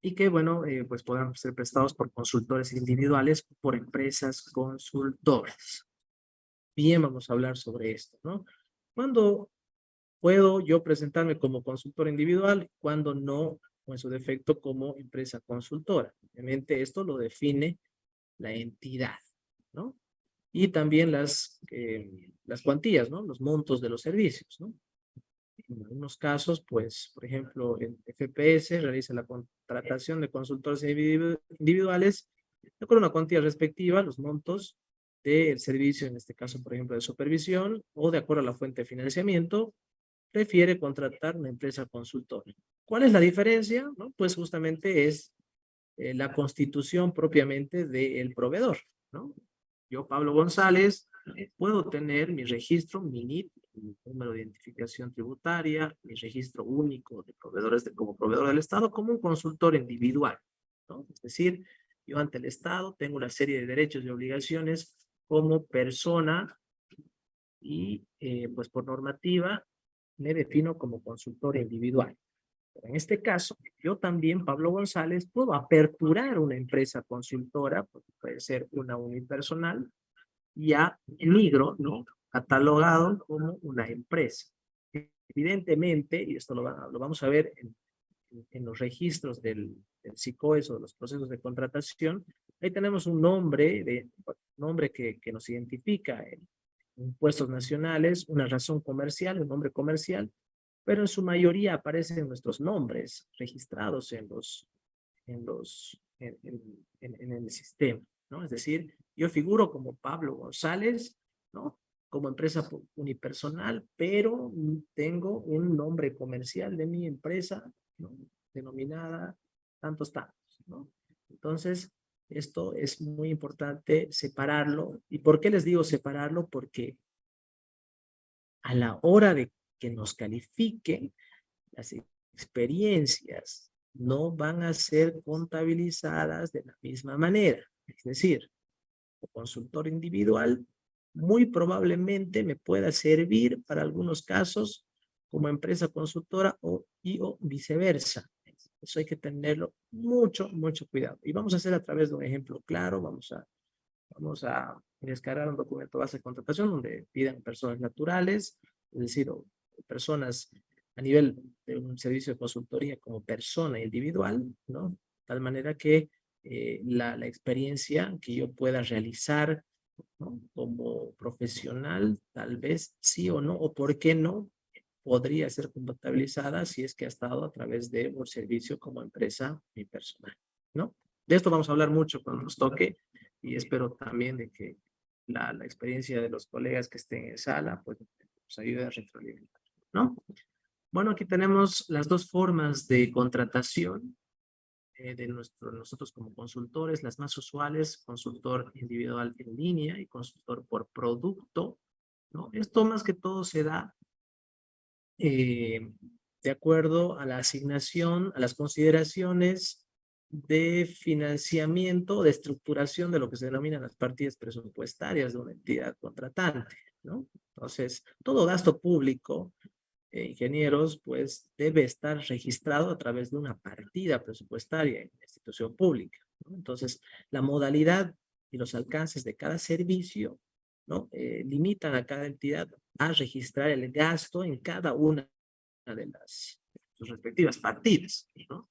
y que, bueno, pues podrán ser prestados por consultores individuales o por empresas consultoras. Bien, vamos a hablar sobre esto, ¿no? ¿Cuándo puedo yo presentarme como consultor individual? Cuando no, o en su defecto como empresa consultora. Obviamente esto lo define la entidad, ¿no? Y también las cuantías, ¿no? Los montos de los servicios, ¿no? En algunos casos, pues, por ejemplo, el FPS realiza la contratación de consultores individuales de acuerdo a una cuantía respectiva, los montos del servicio, en este caso, por ejemplo, de supervisión, o de acuerdo a la fuente de financiamiento, prefiere contratar una empresa consultora. ¿Cuál es la diferencia? ¿No? Pues justamente es la constitución propiamente del proveedor, ¿no? Yo, Pablo González, puedo tener mi registro, mi NIT, mi número de identificación tributaria, mi registro único de proveedores como proveedor del Estado, como un consultor individual, ¿no? Es decir, yo ante el Estado tengo una serie de derechos y obligaciones como persona y pues por normativa me defino como consultor individual. Pero en este caso, yo también, Pablo González, puedo aperturar una empresa consultora, porque puede ser una unipersonal, ya migro, ¿no? Catalogado como una empresa. Evidentemente, y esto lo vamos a ver en los registros del SICOES o de los procesos de contratación, ahí tenemos un nombre que nos identifica en impuestos nacionales, una razón comercial, un nombre comercial, pero en su mayoría aparecen nuestros nombres registrados en el sistema, ¿no? Es decir, yo figuro como Pablo González, ¿no? Como empresa unipersonal, pero tengo un nombre comercial de mi empresa, ¿no? Denominada tantos, ¿no? Entonces, esto es muy importante separarlo. ¿Y por qué les digo separarlo? Porque a la hora de que nos califiquen las experiencias no van a ser contabilizadas de la misma manera. Es decir, el consultor individual muy probablemente me pueda servir para algunos casos como empresa consultora o viceversa. Eso hay que tenerlo mucho cuidado. Y vamos a hacer a través de un ejemplo claro, vamos a descargar un documento base de contratación donde pidan personas naturales, es decir, o personas a nivel de un servicio de consultoría como persona individual, ¿no? Tal manera que la experiencia que yo pueda realizar, ¿no? Como profesional, tal vez sí o no, o por qué no, podría ser compatibilizada si es que ha estado a través de un servicio como empresa y personal, ¿no? De esto vamos a hablar mucho cuando nos toque y espero también de que la experiencia de los colegas que estén en sala pues nos ayude a retroalimentar, ¿no? Bueno, aquí tenemos las dos formas de contratación de nosotros como consultores, las más usuales, consultor individual en línea y consultor por producto, ¿no? Esto más que todo se da de acuerdo a la asignación, a las consideraciones de financiamiento, de estructuración de lo que se denominan las partidas presupuestarias de una entidad contratante, ¿no? Entonces, todo gasto público, ingenieros, pues debe estar registrado a través de una partida presupuestaria en la institución pública, ¿no? Entonces, la modalidad y los alcances de cada servicio, ¿no? Limitan a cada entidad a registrar el gasto en cada una de sus respectivas partidas, ¿no?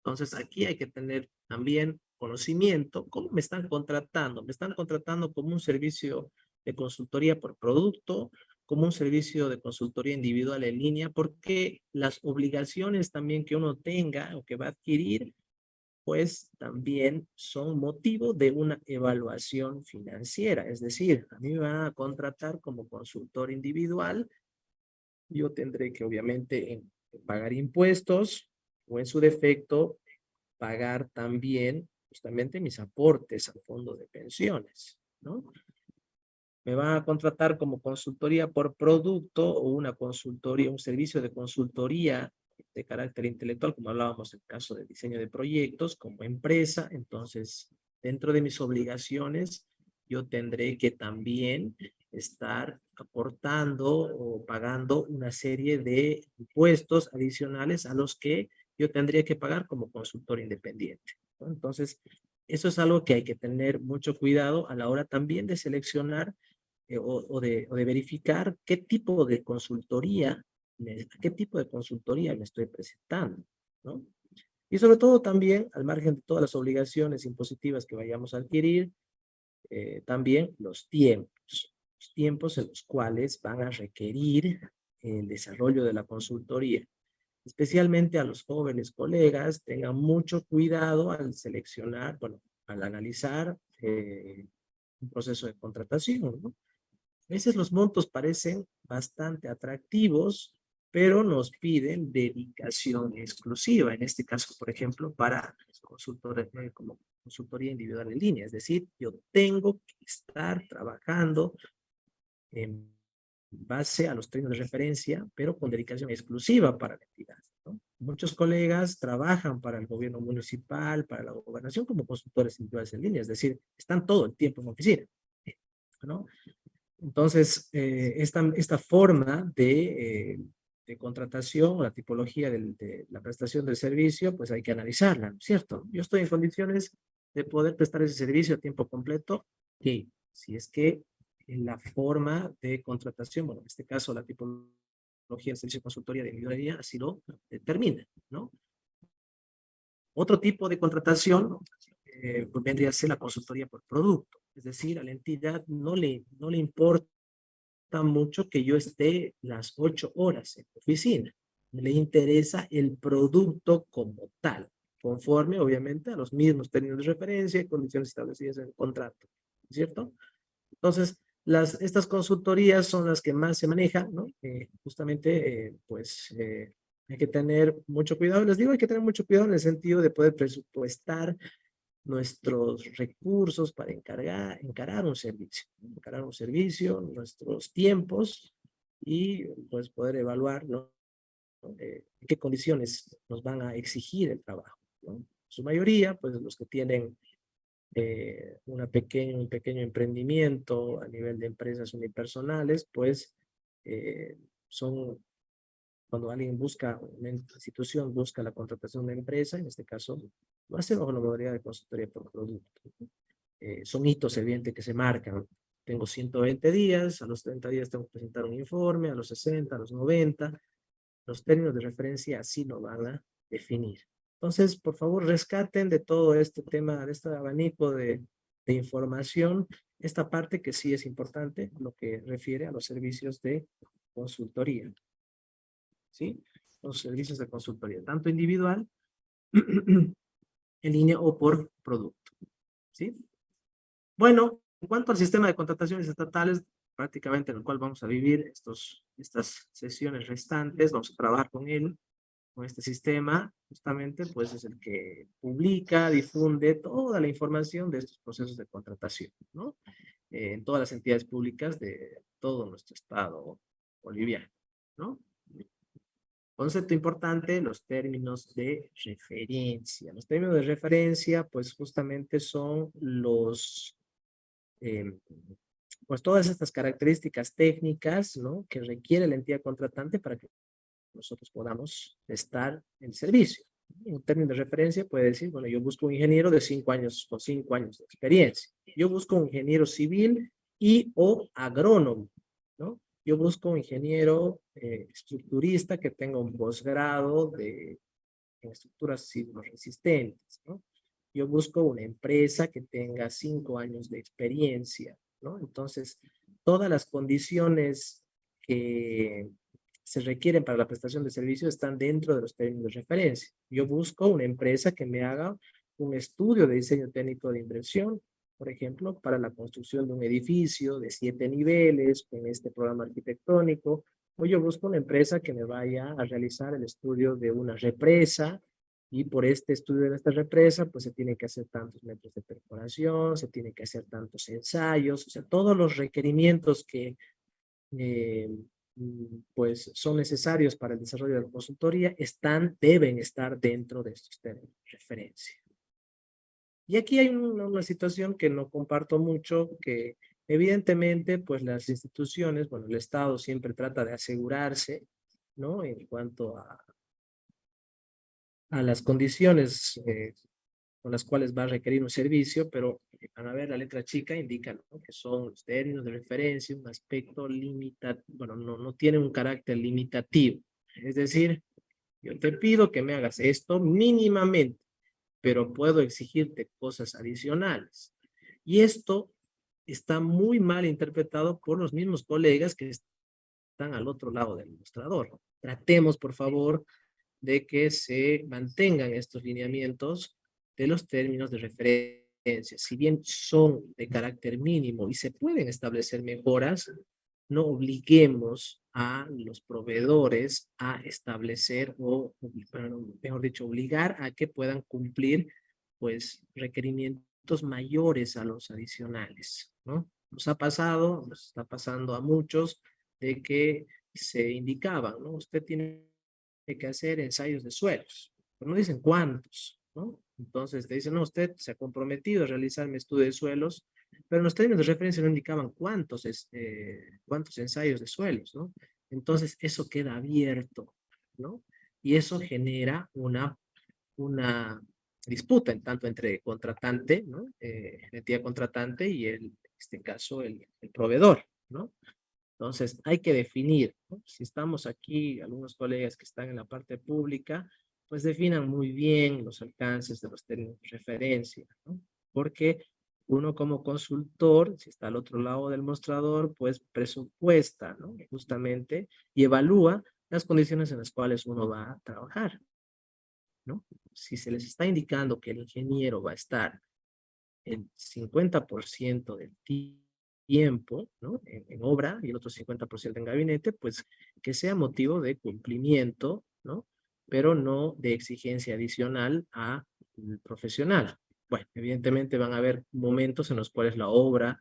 Entonces, aquí hay que tener también conocimiento. ¿Cómo me están contratando? Me están contratando como un servicio de consultoría por producto, como un servicio de consultoría individual en línea, porque las obligaciones también que uno tenga o que va a adquirir, pues también son motivo de una evaluación financiera. Es decir, a mí me van a contratar como consultor individual, yo tendré que obviamente pagar impuestos o en su defecto pagar también justamente mis aportes al fondo de pensiones, ¿no? Me van a contratar como consultoría por producto o una consultoría, un servicio de consultoría de carácter intelectual, como hablábamos en el caso de diseño de proyectos, como empresa. Entonces, dentro de mis obligaciones, yo tendré que también estar aportando o pagando una serie de impuestos adicionales a los que yo tendría que pagar como consultor independiente, ¿no? Entonces, eso es algo que hay que tener mucho cuidado a la hora también de seleccionar o de verificar qué tipo de consultoría, qué tipo de consultoría me estoy presentando, ¿no? Y sobre todo también, al margen de todas las obligaciones impositivas que vayamos a adquirir, también los tiempos en los cuales van a requerir el desarrollo de la consultoría. Especialmente a los jóvenes colegas, tengan mucho cuidado al seleccionar, bueno, al analizar un proceso de contratación, ¿no? A veces los montos parecen bastante atractivos, pero nos piden dedicación exclusiva. En este caso, por ejemplo, para consultores como consultoría individual en línea. Es decir, yo tengo que estar trabajando en base a los términos de referencia, pero con dedicación exclusiva para la entidad, ¿no? Muchos colegas trabajan para el gobierno municipal, para la gobernación como consultores individuales en línea. Es decir, están todo el tiempo en oficina, ¿no? Entonces, esta forma de contratación, la tipología de la prestación del servicio, pues hay que analizarla, ¿no es cierto? Yo estoy en condiciones de poder prestar ese servicio a tiempo completo y si es que en la forma de contratación, bueno, en este caso la tipología del servicio de consultoría de individualidad así lo determina, ¿no? Otro tipo de contratación pues vendría a ser la consultoría por producto, es decir, a la entidad no le importa mucho que yo esté las 8 horas en la oficina. Le interesa el producto como tal, conforme obviamente a los mismos términos de referencia y condiciones establecidas en el contrato, ¿cierto? Entonces, estas consultorías son las que más se manejan, ¿no? Justamente, hay que tener mucho cuidado. Les digo, hay que tener mucho cuidado en el sentido de poder presupuestar nuestros recursos para encarar un servicio, nuestros tiempos y pues poder evaluar, ¿no? ¿no? ¿En qué condiciones nos van a exigir el trabajo, ¿no? Su mayoría, pues los que tienen un pequeño emprendimiento a nivel de empresas unipersonales, pues son, cuando alguien busca, una institución busca la contratación de una empresa, en este caso, lo hace bajo la modalidad de consultoría por producto. Son hitos evidentes que se marcan. Tengo 120 días, a los 30 días tengo que presentar un informe, a los 60, a los 90. Los términos de referencia así lo van a definir. Entonces, por favor, rescaten de todo este tema, de este abanico de información, esta parte que sí es importante, lo que refiere a los servicios de consultoría. ¿Sí? Los servicios de consultoría, tanto individual, en línea o por producto. ¿Sí? Bueno, en cuanto al sistema de contrataciones estatales, prácticamente en el cual vamos a vivir estas sesiones restantes, vamos a trabajar con él, con este sistema, justamente, pues es el que publica, difunde toda la información de estos procesos de contratación, ¿no? En todas las entidades públicas de todo nuestro estado boliviano, ¿no? Concepto importante, los términos de referencia. Los términos de referencia, pues justamente son pues todas estas características técnicas, ¿no? Que requiere la entidad contratante para que nosotros podamos prestar el servicio. En términos de referencia puede decir, bueno, yo busco un ingeniero de 5 años con 5 años de experiencia. Yo busco un ingeniero civil y o agrónomo, ¿no? Yo busco un ingeniero estructurista que tenga un posgrado en estructuras sismoresistentes, ¿no? Yo busco una empresa que tenga 5 años de experiencia, ¿no? Entonces, todas las condiciones que se requieren para la prestación de servicios están dentro de los términos de referencia. Yo busco una empresa que me haga un estudio de diseño técnico de inversión, por ejemplo, para la construcción de un edificio de 7 niveles con este programa arquitectónico, o yo busco una empresa que me vaya a realizar el estudio de una represa, y por este estudio de esta represa, pues se tiene que hacer tantos metros de perforación, se tiene que hacer tantos ensayos, o sea, todos los requerimientos que pues son necesarios para el desarrollo de la consultoría, deben estar dentro de estos términos de referencia. Y aquí hay una situación que no comparto mucho, que evidentemente pues las instituciones, bueno, el Estado siempre trata de asegurarse, ¿no? En cuanto a las condiciones con las cuales va a requerir un servicio, pero van a ver la letra chica, indica, ¿no? Que son los términos de referencia, un aspecto limitativo, bueno, no tiene un carácter limitativo. Es decir, yo te pido que me hagas esto mínimamente, pero puedo exigirte cosas adicionales. Y esto está muy mal interpretado por los mismos colegas que están al otro lado del mostrador. Tratemos, por favor, de que se mantengan estos lineamientos de los términos de referencia. Si bien son de carácter mínimo y se pueden establecer mejoras, no obliguemos a los proveedores a establecer o, mejor dicho, obligar a que puedan cumplir pues requerimientos mayores a los adicionales, ¿no? Nos ha pasado, nos está pasando a muchos de que se indicaban, ¿no? Usted tiene que hacer ensayos de suelos, pero no dicen cuántos, ¿no? Entonces te dicen, no, usted se ha comprometido a realizar mi estudio de suelos, pero los términos de referencia no indicaban cuántos ensayos de suelos, ¿no? Entonces eso queda abierto, ¿no? Y eso genera una disputa, en tanto entre contratante, ¿no? La entidad contratante y en este caso el proveedor, ¿no? Entonces, hay que definir, ¿no? Si estamos aquí, algunos colegas que están en la parte pública, pues definan muy bien los alcances de los términos de referencia, ¿no? Porque uno como consultor, si está al otro lado del mostrador, pues presupuesta, ¿no? Justamente, y evalúa las condiciones en las cuales uno va a trabajar, ¿no? Si se les está indicando que el ingeniero va a estar el 50% del tiempo, ¿no? En obra y el otro 50% en gabinete, pues que sea motivo de cumplimiento, ¿no? Pero no de exigencia adicional al profesional. Bueno, evidentemente van a haber momentos en los cuales la obra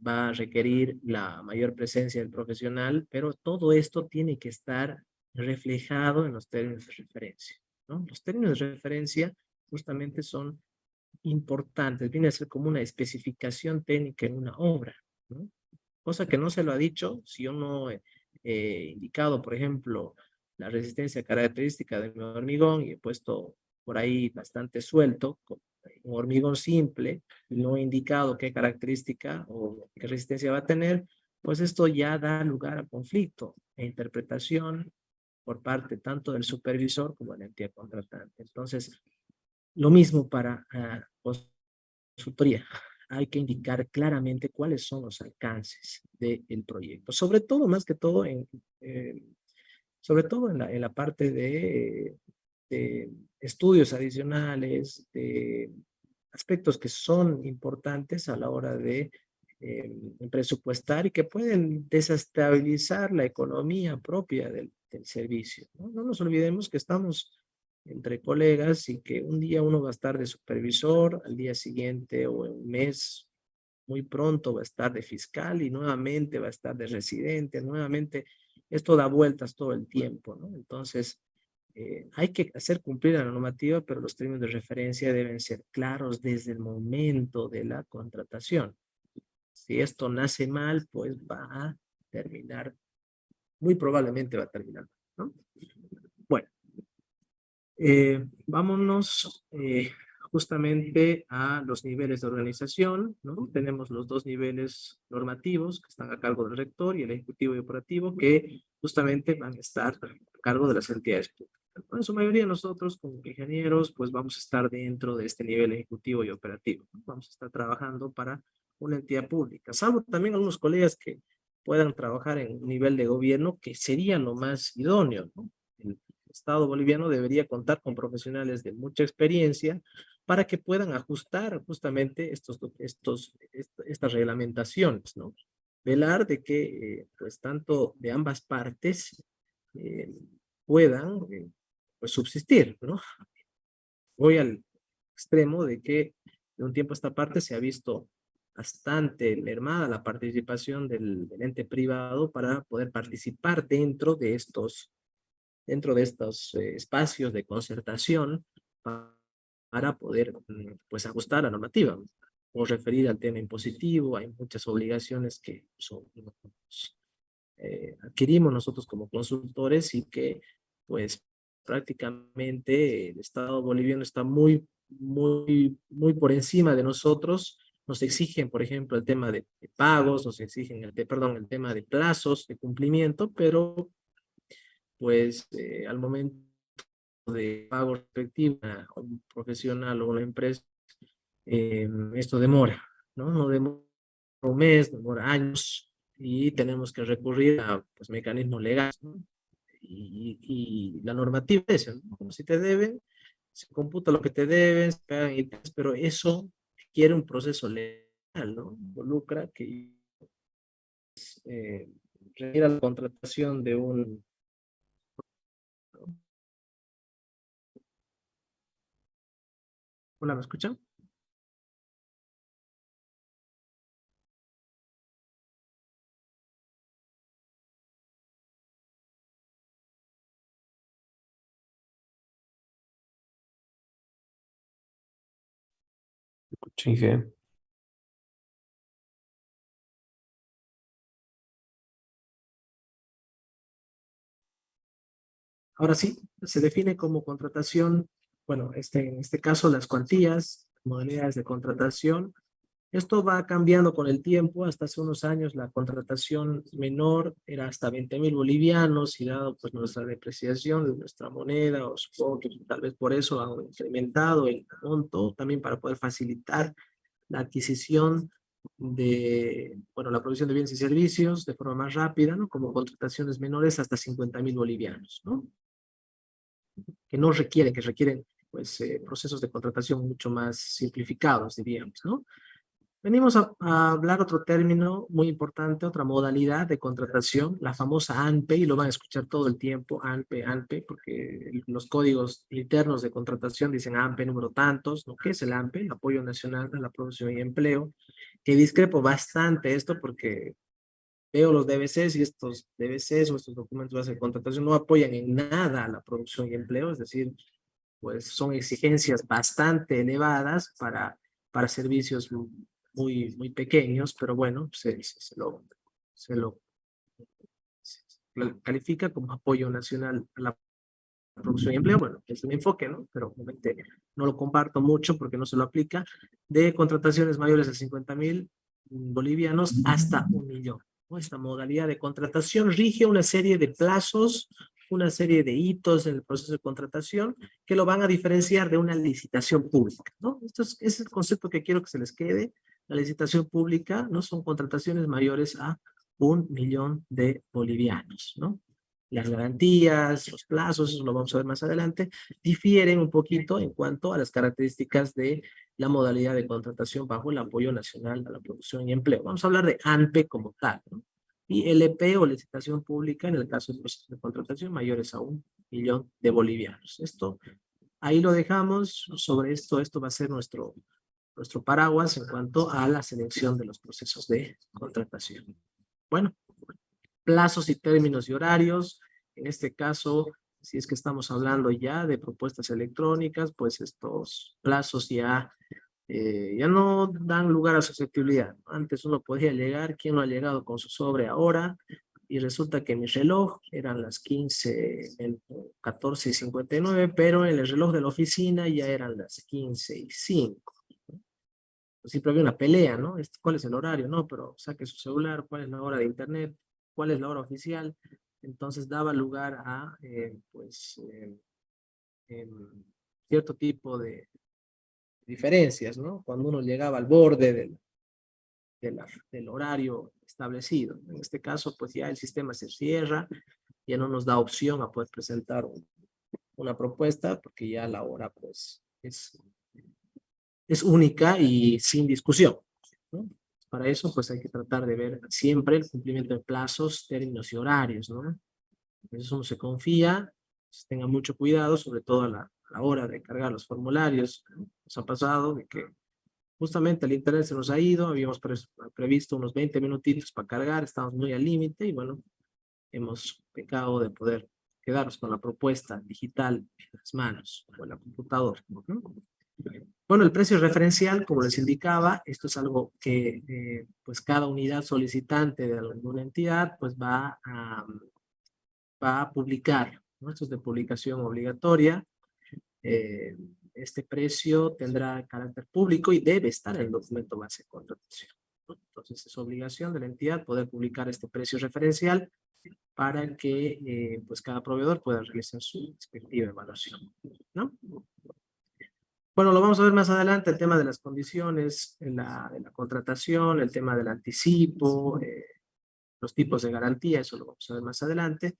va a requerir la mayor presencia del profesional, pero todo esto tiene que estar reflejado en los términos de referencia, ¿no? Los términos de referencia justamente son importantes, viene a ser como una especificación técnica en una obra, ¿no? Cosa que no se lo ha dicho, si yo no he indicado, por ejemplo, la resistencia característica de mi hormigón y he puesto por ahí bastante suelto, con un hormigón simple, y no he indicado qué característica o qué resistencia va a tener, pues esto ya da lugar a conflicto e interpretación por parte tanto del supervisor como de la entidad contratante. Entonces, lo mismo para consultoría. Hay que indicar claramente cuáles son los alcances del proyecto. Sobre todo, más que todo, sobre todo en la parte de estudios adicionales, de aspectos que son importantes a la hora de presupuestar y que pueden desestabilizar la economía propia del servicio, ¿no? No nos olvidemos que estamos entre colegas y que un día uno va a estar de supervisor, al día siguiente o en un mes, muy pronto va a estar de fiscal y nuevamente va a estar de residente, nuevamente esto da vueltas todo el tiempo, ¿no? Entonces, hay que hacer cumplir la normativa, pero los términos de referencia deben ser claros desde el momento de la contratación. Si esto nace mal, pues va a terminar, muy probablemente va a terminar, ¿no? Bueno, vámonos justamente a los niveles de organización, ¿no? Tenemos los dos niveles normativos que están a cargo del rector y el ejecutivo y operativo que justamente van a estar a cargo de las entidades públicas. En su mayoría nosotros como ingenieros pues vamos a estar dentro de este nivel ejecutivo y operativo, ¿no? Vamos a estar trabajando para una entidad pública, salvo también algunos colegas que puedan trabajar en un nivel de gobierno que sería lo más idóneo, ¿no? El Estado boliviano debería contar con profesionales de mucha experiencia para que puedan ajustar justamente estas reglamentaciones, ¿no? Velar de que, pues, tanto de ambas partes eh, puedan, pues, subsistir, ¿no? Voy al extremo de que de un tiempo a esta parte se ha visto bastante mermada la participación del ente privado para poder participar dentro de estos espacios de concertación para poder pues ajustar la normativa. O referir al tema impositivo, hay muchas obligaciones que adquirimos nosotros como consultores y que pues prácticamente el Estado boliviano está muy por encima de nosotros. Nos exigen, por ejemplo, el tema de pagos, nos exigen el tema de plazos de cumplimiento, pero pues al momento de pago respectivo a un profesional o una empresa, esto demora, ¿no? No demora un mes, demora años y tenemos que recurrir a pues, mecanismos legales, ¿no? Y la normativa es esa, ¿no? Como si te deben, se computa lo que te deben, se pagan intereses, pero eso quiere un proceso legal, ¿no? Involucra que requiera la contratación de un... Hola, ¿me escuchan? Chingue. Ahora sí, se define como contratación, bueno, en este caso las cuantías, modalidades de contratación. Esto va cambiando con el tiempo. Hasta hace unos años la contratación menor era hasta 20.000 bolivianos y dado pues nuestra depreciación de nuestra moneda, o supongo que tal vez por eso han incrementado el monto, también para poder facilitar la adquisición de, bueno, la provisión de bienes y servicios de forma más rápida, ¿no? Como contrataciones menores hasta 50.000 bolivianos, ¿no? Que requieren pues procesos de contratación mucho más simplificados, diríamos, ¿no? Venimos a hablar otro término muy importante, otra modalidad de contratación, la famosa ANPE, y lo van a escuchar todo el tiempo, ANPE, ANPE, porque los códigos internos de contratación dicen ANPE número tantos, ¿no? ¿Qué es el ANPE? Apoyo Nacional a la Producción y Empleo, que discrepo bastante esto porque veo los DBCs y estos DBCs o estos documentos base de contratación no apoyan en nada a la producción y empleo, es decir, pues son exigencias bastante elevadas para servicios muy pequeños, pero bueno, se lo califica como apoyo nacional a la producción y empleo. Bueno, es un enfoque, ¿no? Pero obviamente no lo comparto mucho porque no se lo aplica, de contrataciones mayores de 50.000 bolivianos hasta 1.000.000, ¿no? Esta modalidad de contratación rige una serie de plazos, una serie de hitos en el proceso de contratación que lo van a diferenciar de una licitación pública, ¿no? Ese es el concepto que quiero que se les quede. La licitación pública no son contrataciones mayores a 1.000.000 de bolivianos, ¿no? Las garantías, los plazos, eso lo vamos a ver más adelante, difieren un poquito en cuanto a las características de la modalidad de contratación bajo el apoyo nacional a la producción y empleo. Vamos a hablar de ANPE como tal, ¿no? Y LP o licitación pública en el caso de procesos de contratación mayores a 1.000.000 de bolivianos. Esto, ahí lo dejamos. Sobre esto va a ser nuestro paraguas en cuanto a la selección de los procesos de contratación. Bueno, plazos y términos y horarios. En este caso, si es que estamos hablando ya de propuestas electrónicas, pues estos plazos ya no dan lugar a susceptibilidad. Antes uno podía llegar, ¿quién no ha llegado con su sobre ahora? Y resulta que en mi reloj eran las 14:59, pero en el reloj de la oficina ya eran las 15:05. Siempre había una pelea, ¿no? ¿Cuál es el horario? No, pero saque su celular, ¿cuál es la hora de internet? ¿Cuál es la hora oficial? Entonces daba lugar a, cierto tipo de diferencias, ¿no? Cuando uno llegaba al borde del horario establecido. En este caso, pues ya el sistema se cierra, ya no nos da opción a poder presentar una propuesta, porque ya la hora, pues, es única y sin discusión, ¿no? Para eso, pues hay que tratar de ver siempre el cumplimiento de plazos, términos y horarios, ¿no? Eso uno se confía, pues, tenga mucho cuidado, sobre todo a la hora de cargar los formularios, ¿no? Nos ha pasado de que justamente el internet se nos ha ido, habíamos previsto unos 20 minutitos para cargar, estamos muy al límite y bueno, hemos pecado de poder quedarnos con la propuesta digital en las manos o en la computadora, ¿no? Bueno, el precio referencial, como les indicaba, esto es algo que pues cada unidad solicitante de alguna entidad pues va a publicar, ¿no? Esto es de publicación obligatoria. Este precio tendrá carácter público y debe estar en el documento base de contratación, ¿no? Entonces es obligación de la entidad poder publicar este precio referencial para que pues cada proveedor pueda realizar su respectiva evaluación, ¿no? Bueno, lo vamos a ver más adelante, el tema de las condiciones de la contratación, el tema del anticipo, los tipos de garantía, eso lo vamos a ver más adelante.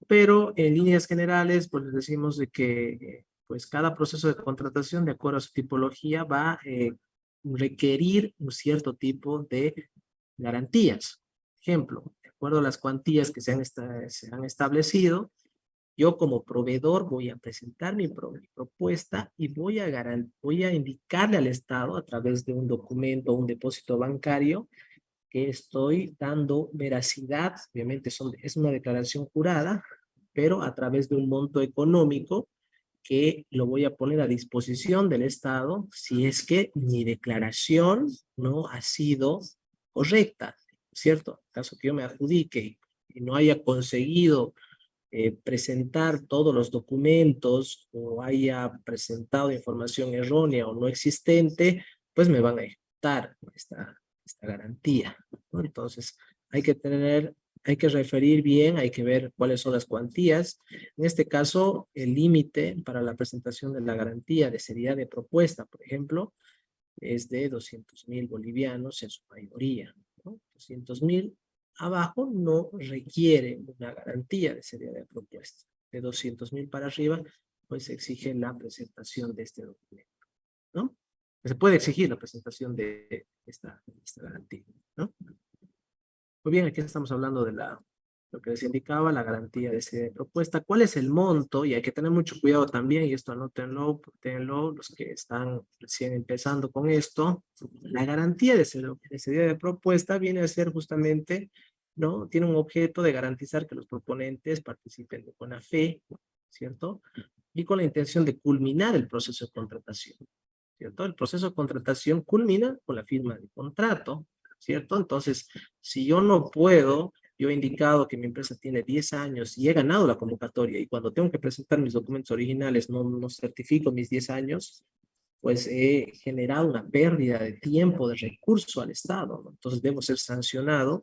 Pero en líneas generales, pues les decimos de que pues cada proceso de contratación, de acuerdo a su tipología, va a requerir un cierto tipo de garantías. Ejemplo, de acuerdo a las cuantías que se han establecido, yo como proveedor voy a presentar mi propuesta y voy a indicarle al Estado a través de un documento, un depósito bancario, que estoy dando veracidad. Obviamente es una declaración jurada, pero a través de un monto económico que lo voy a poner a disposición del Estado si es que mi declaración no ha sido correcta, ¿cierto? En caso que yo me adjudique y no haya conseguido presentar todos los documentos o haya presentado información errónea o no existente, pues me van a ejecutar esta garantía, ¿no? Entonces, hay que referir bien, hay que ver cuáles son las cuantías. En este caso, el límite para la presentación de la garantía de seriedad de propuesta, por ejemplo, es de 200.000 bolivianos en su mayoría, ¿no? 200.000 abajo no requiere una garantía de seriedad de propuesta. De 200.000 para arriba, pues se exige la presentación de este documento, ¿no? Se puede exigir la presentación de esta garantía, ¿no? Muy bien, aquí estamos hablando de lo que les indicaba, la garantía de seriedad de propuesta. ¿Cuál es el monto? Y hay que tener mucho cuidado también, y esto anótenlo, tenlo, los que están recién empezando con esto. La garantía de seriedad de propuesta viene a ser justamente ¿no? Tiene un objeto de garantizar que los proponentes participen de buena fe, ¿cierto? Y con la intención de culminar el proceso de contratación, ¿cierto? El proceso de contratación culmina con la firma del contrato, ¿cierto? Entonces, si yo no puedo, yo he indicado que mi empresa tiene 10 años y he ganado la convocatoria y cuando tengo que presentar mis documentos originales no certifico mis 10 años, pues he generado una pérdida de tiempo, de recurso al Estado, ¿no? Entonces debo ser sancionado,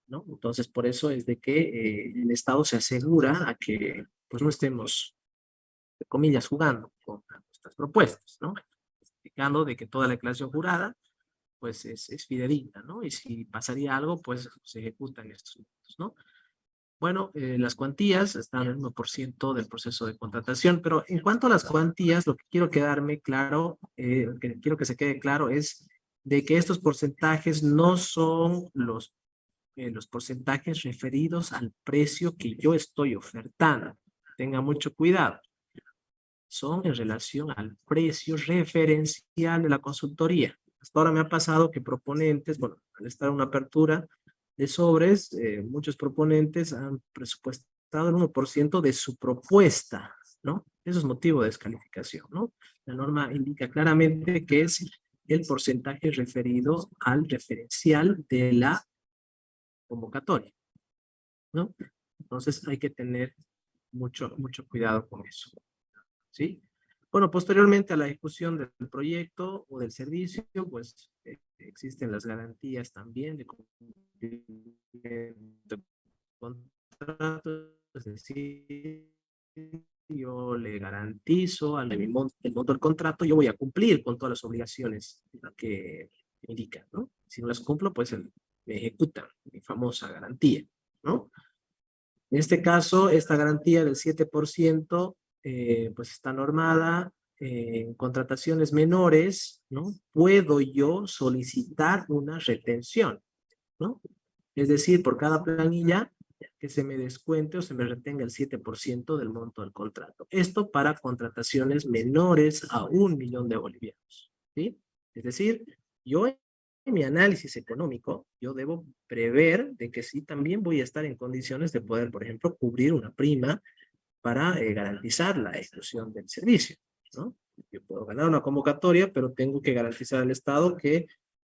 ¿no? Entonces por eso es de que el Estado se asegura a que pues no estemos, de comillas, jugando con nuestras propuestas, ¿no? Explicando de que toda la declaración jurada pues es fidedigna, ¿no? Y si pasaría algo, pues se ejecutan estos puntos, ¿no? Bueno, las cuantías están en el 1% del proceso de contratación, pero en cuanto a las cuantías, lo que quiero quedarme claro, que quiero que se quede claro es de que estos porcentajes no son los porcentajes referidos al precio que yo estoy ofertando. Tenga mucho cuidado. Son en relación al precio referencial de la consultoría. Hasta ahora me ha pasado que proponentes, bueno, al estar en una apertura de sobres, muchos proponentes han presupuestado el 1% de su propuesta, ¿no? Eso es motivo de descalificación, ¿no? La norma indica claramente que es el porcentaje referido al referencial de la convocatoria, ¿no? Entonces hay que tener mucho cuidado con eso, ¿sí? Bueno, posteriormente a la ejecución del proyecto o del servicio, pues existen las garantías también de cumplimiento de contrato, es decir, yo le garantizo el monto del contrato, yo voy a cumplir con todas las obligaciones que indican, ¿no? Si no las cumplo, pues me ejecutan mi famosa garantía, ¿no? En este caso, esta garantía del 7%, pues está normada en contrataciones menores, ¿no? Puedo yo solicitar una retención, ¿no? Es decir, por cada planilla que se me descuente o se me retenga el 7% del monto del contrato. Esto para contrataciones menores a 1 millón de bolivianos, ¿sí? Es decir, yo en mi análisis económico, yo debo prever de que sí también voy a estar en condiciones de poder, por ejemplo, cubrir una prima para garantizar la ejecución del servicio, ¿no? Yo puedo ganar una convocatoria, pero tengo que garantizar al Estado que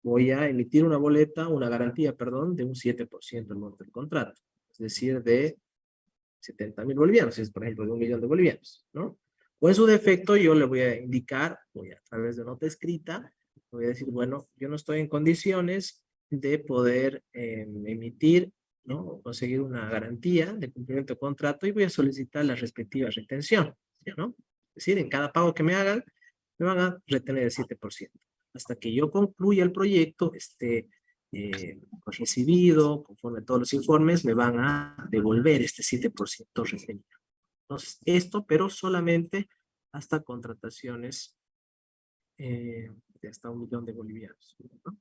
voy a emitir una boleta, una garantía, perdón, de un 7% del monto del contrato, es decir, de 70.000 bolivianos, es por ejemplo de 1 millón de bolivianos, ¿no? O en su defecto yo le voy a indicar, voy a través de nota escrita, voy a decir, bueno, yo no estoy en condiciones de poder emitir, ¿no? O conseguir una garantía de cumplimiento de contrato y voy a solicitar la respectiva retención, ¿no? Es decir, en cada pago que me hagan, me van a retener el 7%. Hasta que yo concluya el proyecto, pues recibido, conforme a todos los informes, me van a devolver este 7% retenido. Entonces, esto, pero solamente hasta contrataciones de hasta 1 millón de bolivianos, ¿no?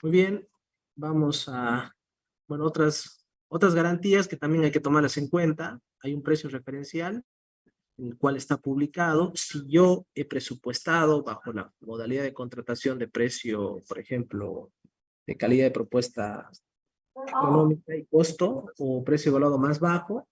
Muy bien, vamos a, bueno, otras garantías que también hay que tomarlas en cuenta. Hay un precio referencial, en el cual está publicado. Si yo he presupuestado bajo la modalidad de contratación de precio, por ejemplo, de calidad de propuesta económica y costo, o precio evaluado más bajo,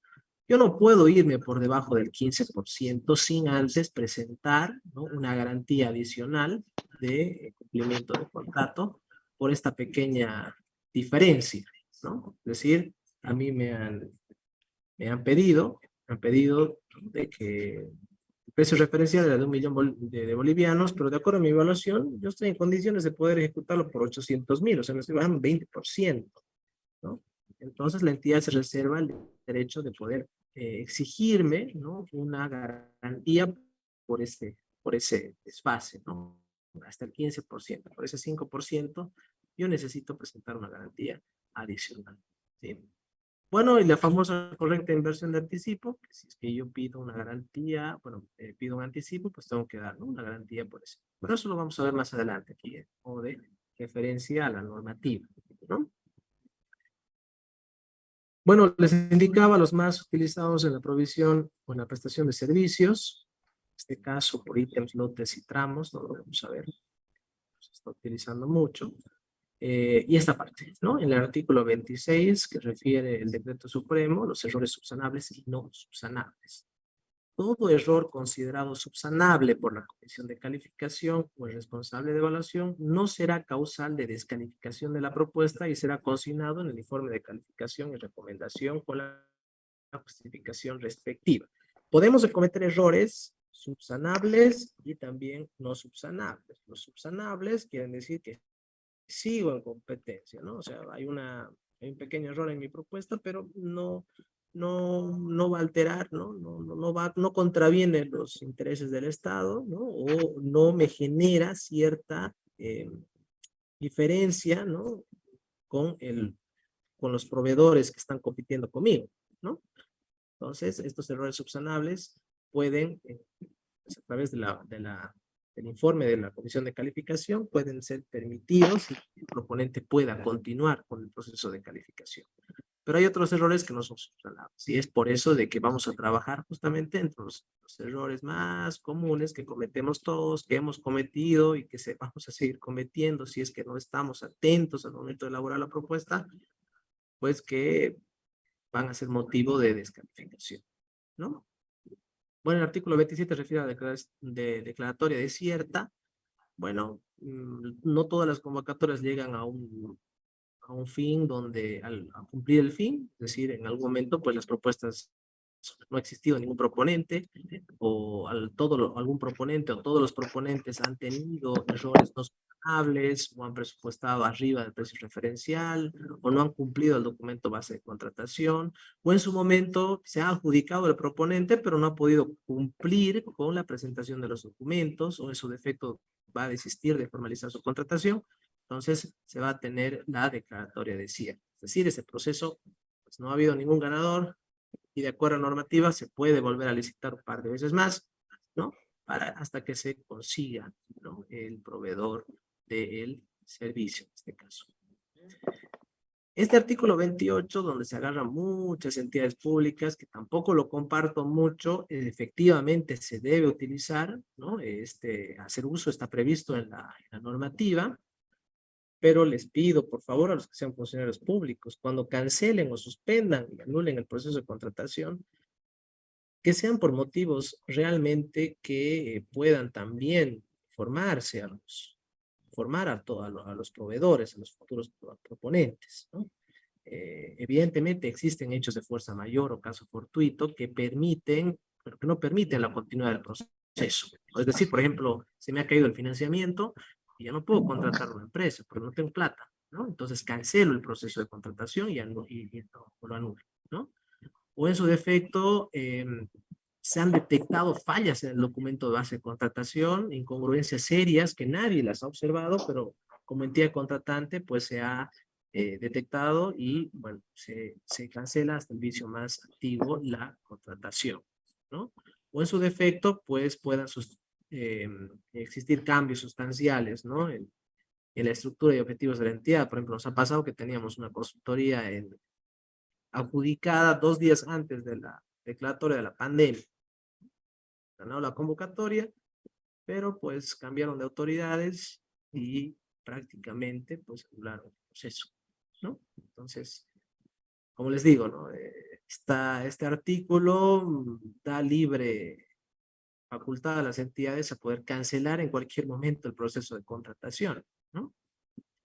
yo no puedo irme por debajo del 15% sin antes presentar, ¿no?, una garantía adicional de cumplimiento del contrato por esta pequeña diferencia, ¿no? Es decir, a mí me han pedido de que el precio referencial era de 1 millón de bolivianos, pero de acuerdo a mi evaluación, yo estoy en condiciones de poder ejecutarlo por 800.000, o sea, me estoy bajando 20%, ¿no? Entonces la entidad se reserva el derecho de poder exigirme, ¿no?, una garantía por ese desfase, ¿no? Hasta el 15%, por ese 5%, yo necesito presentar una garantía adicional, ¿sí? Bueno, y la famosa correcta inversión de anticipo, que si es que yo pido una garantía, bueno, pido un anticipo, pues tengo que dar, ¿no?, una garantía por eso. Pero eso lo vamos a ver más adelante aquí, o de referencia a la normativa, ¿no? Bueno, les indicaba los más utilizados en la provisión o en la prestación de servicios. En este caso, por ítems, lotes y tramos, no lo vamos a ver. Se está utilizando mucho. Y esta parte, ¿no? En el artículo 26, que refiere el decreto supremo, los errores subsanables y no subsanables. Todo error considerado subsanable por la comisión de calificación o el responsable de evaluación no será causal de descalificación de la propuesta y será consignado en el informe de calificación y recomendación con la justificación respectiva. Podemos cometer errores subsanables y también no subsanables. Los subsanables quieren decir que sigo en competencia, ¿no? O sea, hay un pequeño error en mi propuesta, pero no va a alterar, ¿no? No contraviene los intereses del Estado, ¿no? O no me genera cierta diferencia, ¿no? Con con los proveedores que están compitiendo conmigo, ¿no? Entonces, estos errores subsanables pueden, pues, a través del informe de la comisión de calificación, pueden ser permitidos y el proponente pueda continuar con el proceso de calificación. Pero hay otros errores que no son subsanables. Y es por eso de que vamos a trabajar justamente entre los errores más comunes que cometemos todos, que hemos cometido y que vamos a seguir cometiendo si es que no estamos atentos al momento de elaborar la propuesta, pues que van a ser motivo de descalificación, ¿no? Bueno, el artículo 27 refiere a la declaratoria desierta. Bueno, no todas las convocatorias llegan a un fin donde a cumplir el fin, es decir, en algún momento pues las propuestas no ha existido ningún proponente o algún proponente o todos los proponentes han tenido errores no sustentables o han presupuestado arriba del precio referencial o no han cumplido el documento base de contratación o en su momento se ha adjudicado el proponente pero no ha podido cumplir con la presentación de los documentos o en su defecto va a desistir de formalizar su contratación. Entonces se va a tener la declaratoria de cierre. Es decir, ese proceso pues, no ha habido ningún ganador y de acuerdo a normativa se puede volver a licitar un par de veces más, ¿no? Hasta que se consiga, ¿no? El proveedor del servicio, en este caso. Este artículo 28, donde se agarran muchas entidades públicas, que tampoco lo comparto mucho, efectivamente se debe utilizar, ¿no? Hacer uso está previsto en la normativa, pero les pido, por favor, a los que sean funcionarios públicos, cuando cancelen o suspendan y anulen el proceso de contratación, que sean por motivos realmente que puedan también formarse formar a los proveedores, a los futuros proponentes, ¿no? Evidentemente existen hechos de fuerza mayor o caso fortuito que permiten, pero que no permiten la continuidad del proceso. Es decir, por ejemplo, se me ha caído el financiamiento y ya no puedo contratar una empresa porque no tengo plata, ¿no? Entonces cancelo el proceso de contratación y lo anulo, ¿no? O en su defecto, se han detectado fallas en el documento de base de contratación, incongruencias serias que nadie las ha observado, pero como entidad contratante, pues se ha detectado y, bueno, se cancela hasta el vicio más antiguo la contratación, ¿no? O en su defecto, pues puedan existir cambios sustanciales, ¿no? En la estructura y objetivos de la entidad. Por ejemplo, nos ha pasado que teníamos una consultoría adjudicada 2 días antes de la declaratoria de la pandemia. Ganó la convocatoria, pero pues cambiaron de autoridades y prácticamente pues anularon el proceso, ¿no? Entonces, como les digo, ¿no? Este artículo da libre facultad a las entidades a poder cancelar en cualquier momento el proceso de contratación, ¿no?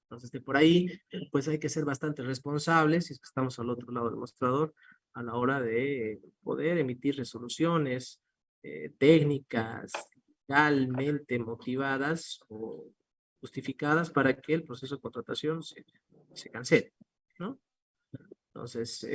Entonces, de por ahí, pues hay que ser bastante responsables, si es que estamos al otro lado del mostrador, a la hora de poder emitir resoluciones técnicas, legalmente motivadas o justificadas para que el proceso de contratación se cancele, ¿no? Entonces,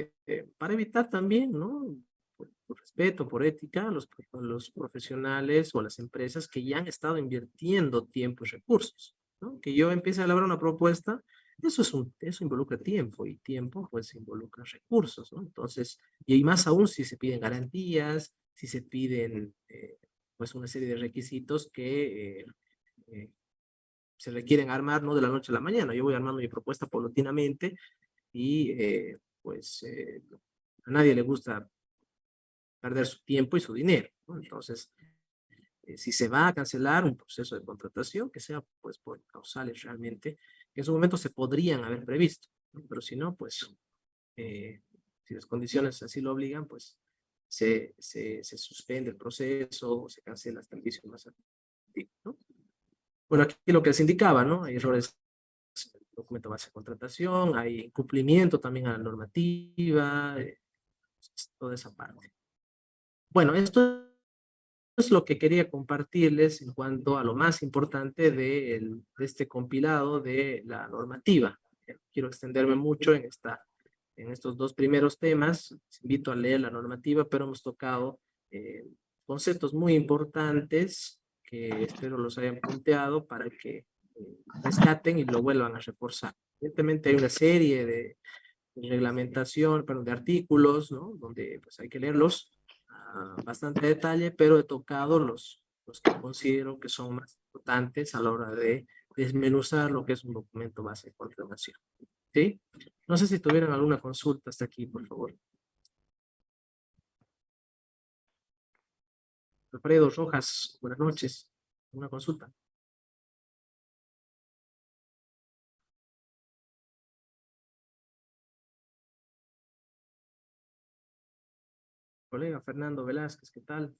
para evitar también, ¿no? Por respeto, por ética, los profesionales o las empresas que ya han estado invirtiendo tiempo y recursos, ¿no? Que yo empiece a elaborar una propuesta, eso involucra tiempo y tiempo pues involucra recursos, ¿no? Entonces, y más aún si se piden garantías, si se piden pues una serie de requisitos que se requieren armar no de la noche a la mañana. Yo voy armando mi propuesta paulatinamente y pues a nadie le gusta perder su tiempo y su dinero, ¿no? Entonces, si se va a cancelar un proceso de contratación, que sea pues por causales realmente que en su momento se podrían haber previsto, ¿no? Pero si no, pues, si las condiciones así lo obligan, pues se suspende el proceso o se cancela hasta el juicio más antiguo, ¿no? Bueno, aquí lo que les indicaba, ¿no? Hay errores en el documento base de contratación, hay incumplimiento también a la normativa, toda esa parte. Bueno, esto es lo que quería compartirles en cuanto a lo más importante de este compilado de la normativa. Quiero extenderme mucho en estos dos primeros temas. Les invito a leer la normativa, pero hemos tocado conceptos muy importantes que espero los hayan punteado para que rescaten y lo vuelvan a reforzar. Evidentemente hay una serie de reglamentación, perdón, de artículos, ¿no? Donde pues hay que leerlos a bastante detalle, pero he tocado los que considero que son más importantes a la hora de desmenuzar lo que es un documento base de contratación. ¿Sí? No sé si tuvieran alguna consulta hasta aquí, por favor. Alfredo Rojas, buenas noches. ¿Una consulta? Colega Fernando Velázquez, ¿qué tal?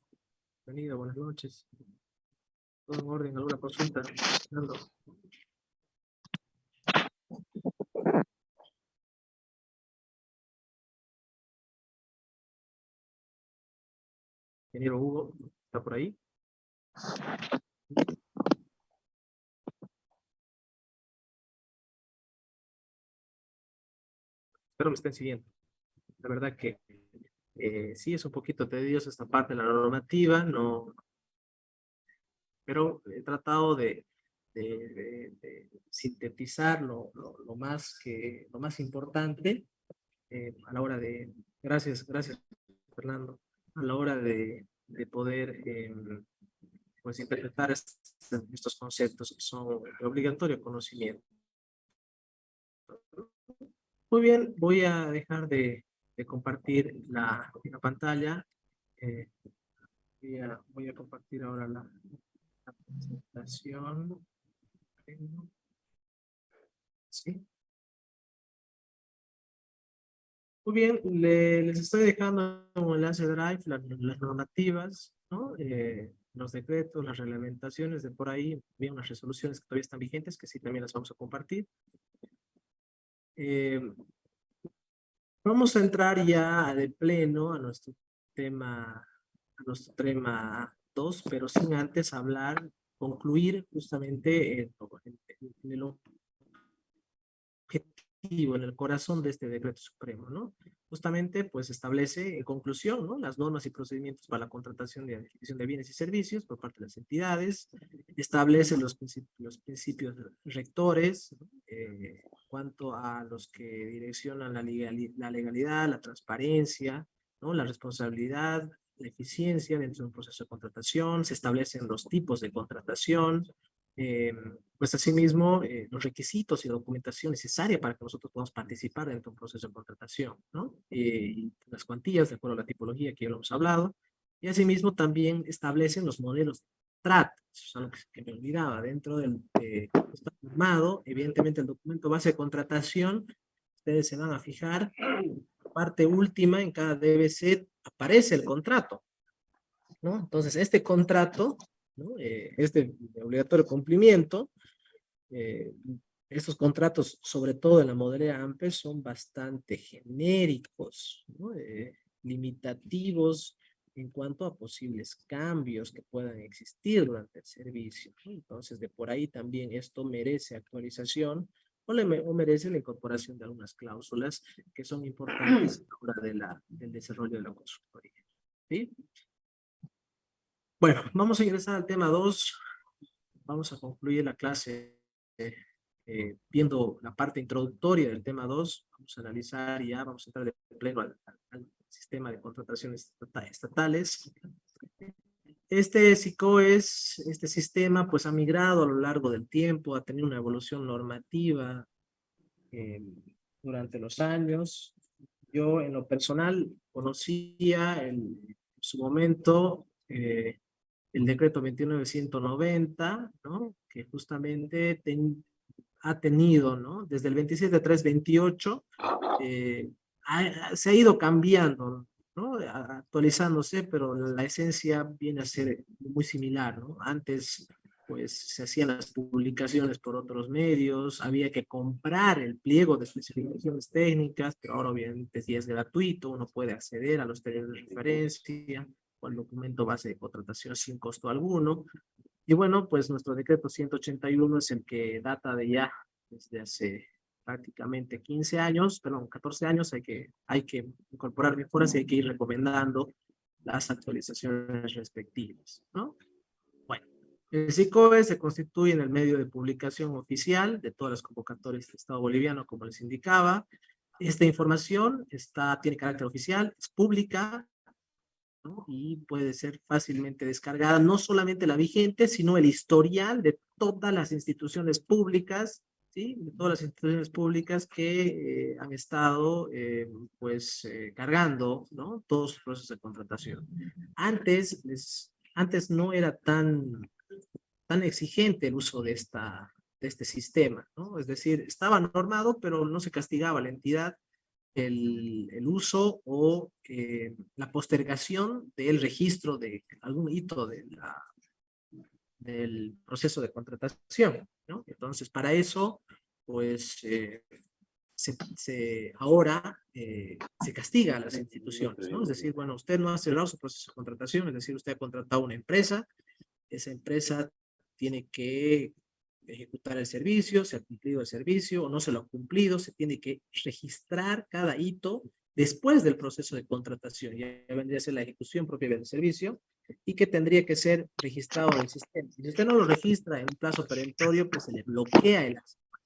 Bienvenido, buenas noches. ¿Todo en orden? ¿Alguna consulta? Fernando. Ingeniero Hugo, ¿está por ahí? Espero me estén siguiendo. La verdad que sí es un poquito tediosa esta parte de la normativa, no, pero he tratado de sintetizar lo más importante a la hora de, gracias Fernando, a la hora de poder pues interpretar estos conceptos que son de obligatorio conocimiento. Muy bien, voy a dejar de compartir la pantalla. Eh, voy a compartir ahora la presentación. ¿Sí? Muy bien, les estoy dejando un enlace Drive, las normativas, ¿no? Los decretos, las reglamentaciones de por ahí, bien, unas resoluciones que todavía están vigentes, que sí también las vamos a compartir. Vamos a entrar ya de pleno a nuestro tema 2, pero sin antes concluir justamente en el objetivo, en el corazón de este decreto supremo, ¿no? Justamente, pues establece en conclusión, ¿no? Las normas y procedimientos para la contratación de adquisición de bienes y servicios por parte de las entidades, establece los principios rectores, ¿no? Cuanto a los que direccionan la legalidad, la transparencia, ¿no? La responsabilidad, la eficiencia dentro de un proceso de contratación, se establecen los tipos de contratación, pues asimismo los requisitos y documentación necesaria para que nosotros podamos participar dentro de un proceso de contratación, ¿no? Y las cuantías de acuerdo a la tipología que ya lo hemos hablado, y asimismo también establecen los modelos de trato, eso es algo que me olvidaba, dentro del está firmado, evidentemente el documento base de contratación, ustedes se van a fijar, parte última en cada DBC aparece el contrato, ¿no? Entonces este contrato, ¿no? Este de obligatorio cumplimiento, estos contratos, sobre todo en la modalidad AMPE, son bastante genéricos, ¿no? Limitativos en cuanto a posibles cambios que puedan existir durante el servicio, ¿no? Entonces, de por ahí también esto merece actualización o merece la incorporación de algunas cláusulas que son importantes a la hora del desarrollo de la consultoría. ¿Sí? Bueno, vamos a ingresar al tema 2. Vamos a concluir la clase viendo la parte introductoria del tema 2. Vamos a analizar y ya vamos a entrar de pleno al sistema de contrataciones estatales. Este SICOES, este sistema, pues ha migrado a lo largo del tiempo, ha tenido una evolución normativa durante los años. Yo, en lo personal, conocía en su momento el decreto 29190, ¿no? Que justamente ha tenido, ¿no? Desde el 27.3.28 se ha ido cambiando, ¿no? Actualizándose, pero la esencia viene a ser muy similar, ¿no? Antes, pues, se hacían las publicaciones por otros medios, había que comprar el pliego de especificaciones técnicas, pero ahora obviamente si es gratuito, uno puede acceder a los términos de referencia o al documento base de contratación sin costo alguno. Y bueno, pues nuestro decreto 181 es el que data de ya desde hace prácticamente 15 años, perdón, 14 años, hay que incorporar mejoras y hay que ir recomendando las actualizaciones respectivas, ¿no? Bueno, el SICOE se constituye en el medio de publicación oficial de todas las convocatorias del Estado boliviano, como les indicaba. Esta información tiene carácter oficial, es pública, ¿no? Y puede ser fácilmente descargada, no solamente la vigente, sino el historial de todas las instituciones públicas, ¿sí? De todas las instituciones públicas que han estado, cargando, ¿no? Todos los procesos de contratación. Antes no era tan exigente el uso de este sistema, ¿no? Es decir, estaba normado, pero no se castigaba a la entidad el uso o la postergación del registro de algún hito del proceso de contratación, ¿no? Entonces, para eso, pues, ahora se castiga a las instituciones, ¿no? Es decir, bueno, usted no ha cerrado su proceso de contratación, es decir, usted ha contratado una empresa, esa empresa tiene que ejecutar el servicio, se ha cumplido el servicio o no se lo ha cumplido, se tiene que registrar cada hito después del proceso de contratación, ya vendría a ser la ejecución propia del servicio, y que tendría que ser registrado en el sistema. Si usted no lo registra en un plazo perentorio, pues se le bloquea el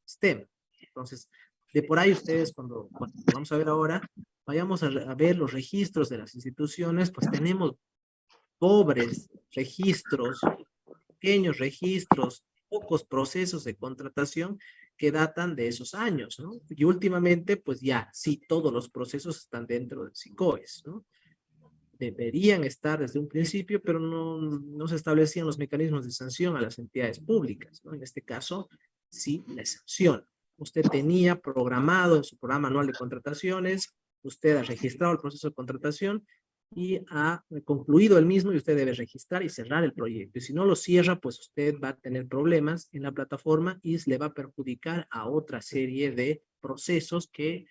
sistema. Entonces, de por ahí ustedes, cuando vamos a ver ahora, vayamos a ver los registros de las instituciones, pues tenemos pobres registros, pequeños registros, pocos procesos de contratación que datan de esos años, ¿no? Y últimamente, pues ya, sí, todos los procesos están dentro del SICOES, ¿no? Deberían estar desde un principio, pero no se establecían los mecanismos de sanción a las entidades públicas, ¿no? En este caso, sí, la sanción. Usted tenía programado en su programa anual de contrataciones, usted ha registrado el proceso de contratación y ha concluido el mismo y usted debe registrar y cerrar el proyecto. Y si no lo cierra, pues usted va a tener problemas en la plataforma y le va a perjudicar a otra serie de procesos que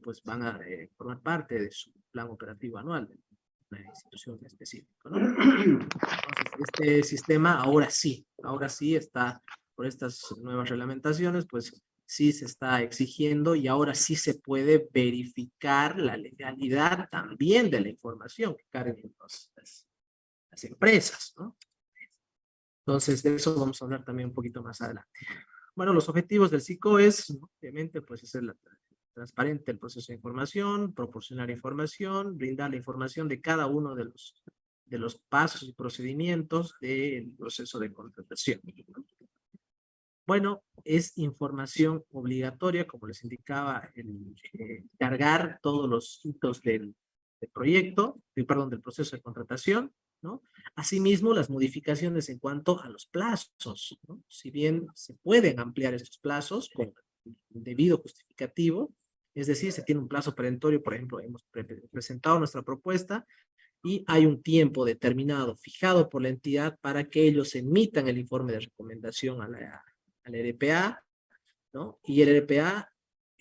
pues van a formar parte de su plan operativo anual de una institución específica, ¿no? Entonces, este sistema ahora sí está, por estas nuevas reglamentaciones, pues sí se está exigiendo y ahora sí se puede verificar la legalidad también de la información que carguen las empresas, ¿no? Entonces, de eso vamos a hablar también un poquito más adelante. Bueno, los objetivos del SICOES, obviamente, pues es transparente el proceso de información, proporcionar información, brindar la información de cada uno de los pasos y procedimientos del proceso de contratación. Bueno, es información obligatoria, como les indicaba, cargar todos los hitos del proyecto, del proceso de contratación, ¿no? Asimismo, las modificaciones en cuanto a los plazos, ¿no? Si bien se pueden ampliar estos plazos con debido justificativo, es decir, se tiene un plazo perentorio, por ejemplo, hemos presentado nuestra propuesta y hay un tiempo determinado fijado por la entidad para que ellos emitan el informe de recomendación al RPA, ¿no? Y el RPA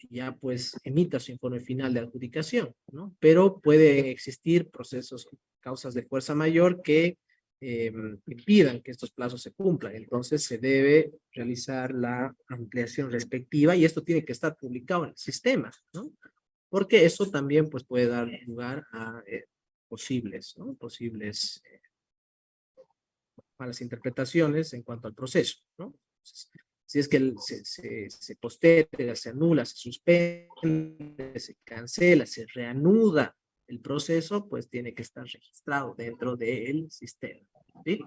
ya pues emita su informe final de adjudicación, ¿no? Pero pueden existir procesos, causas de fuerza mayor que impidan que estos plazos se cumplan. Entonces se debe realizar la ampliación respectiva y esto tiene que estar publicado en el sistema, ¿no? Porque eso también pues puede dar lugar a posibles, ¿no? Posibles malas interpretaciones en cuanto al proceso, ¿no? Entonces, si es que se posterga, se anula, se suspende, se cancela, se reanuda el proceso, pues tiene que estar registrado dentro del sistema, ¿sí?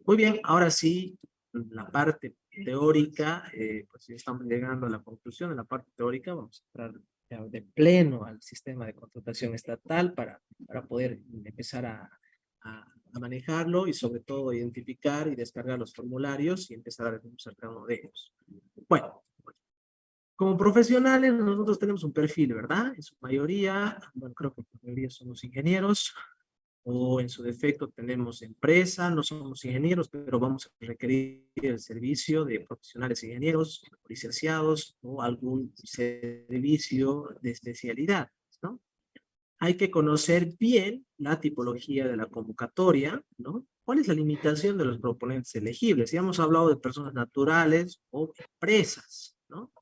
Muy bien, ahora sí, la parte teórica, pues ya estamos llegando a la conclusión de la parte teórica, vamos a entrar de pleno al sistema de contratación estatal para poder empezar a manejarlo y sobre todo identificar y descargar los formularios y empezar a desglosar cada uno de ellos. Bueno, Como profesionales, nosotros tenemos un perfil, ¿verdad? En su mayoría, bueno, creo que la mayoría somos ingenieros, o en su defecto tenemos empresa, no somos ingenieros, pero vamos a requerir el servicio de profesionales ingenieros, licenciados, o algún servicio de especialidad, ¿no? Hay que conocer bien la tipología de la convocatoria, ¿no? ¿Cuál es la limitación de los proponentes elegibles? Ya hemos hablado de personas naturales o empresas, ¿no?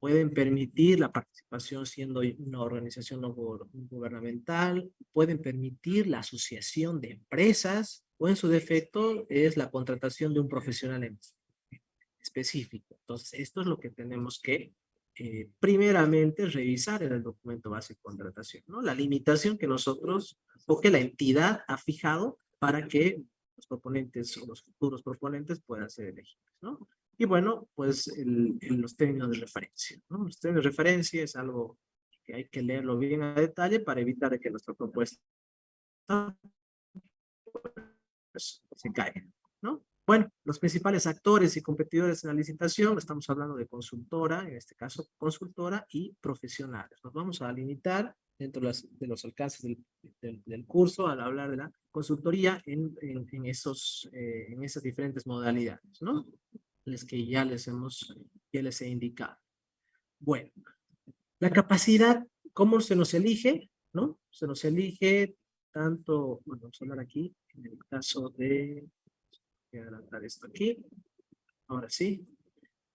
Pueden permitir la participación siendo una organización no gubernamental, pueden permitir la asociación de empresas, o en su defecto es la contratación de un profesional específico. Entonces, esto es lo que tenemos que primeramente revisar en el documento base de contratación, ¿no? La limitación que nosotros o que la entidad ha fijado para que los proponentes o los futuros proponentes puedan ser elegibles, ¿no? Y bueno, pues los términos de referencia, ¿no? Los términos de referencia es algo que hay que leerlo bien a detalle para evitar que nuestra propuesta pues, se caiga, ¿no? Bueno, los principales actores y competidores en la licitación, estamos hablando de consultora, en este caso consultora y profesionales. Nos vamos a limitar dentro de los alcances del curso al hablar de la consultoría en esas diferentes modalidades, ¿no? Las que ya les he indicado. Bueno, la capacidad, ¿cómo se nos elige? ¿No? Se nos elige tanto, bueno, vamos a hablar aquí, en el caso de, voy a adelantar esto aquí, ahora sí,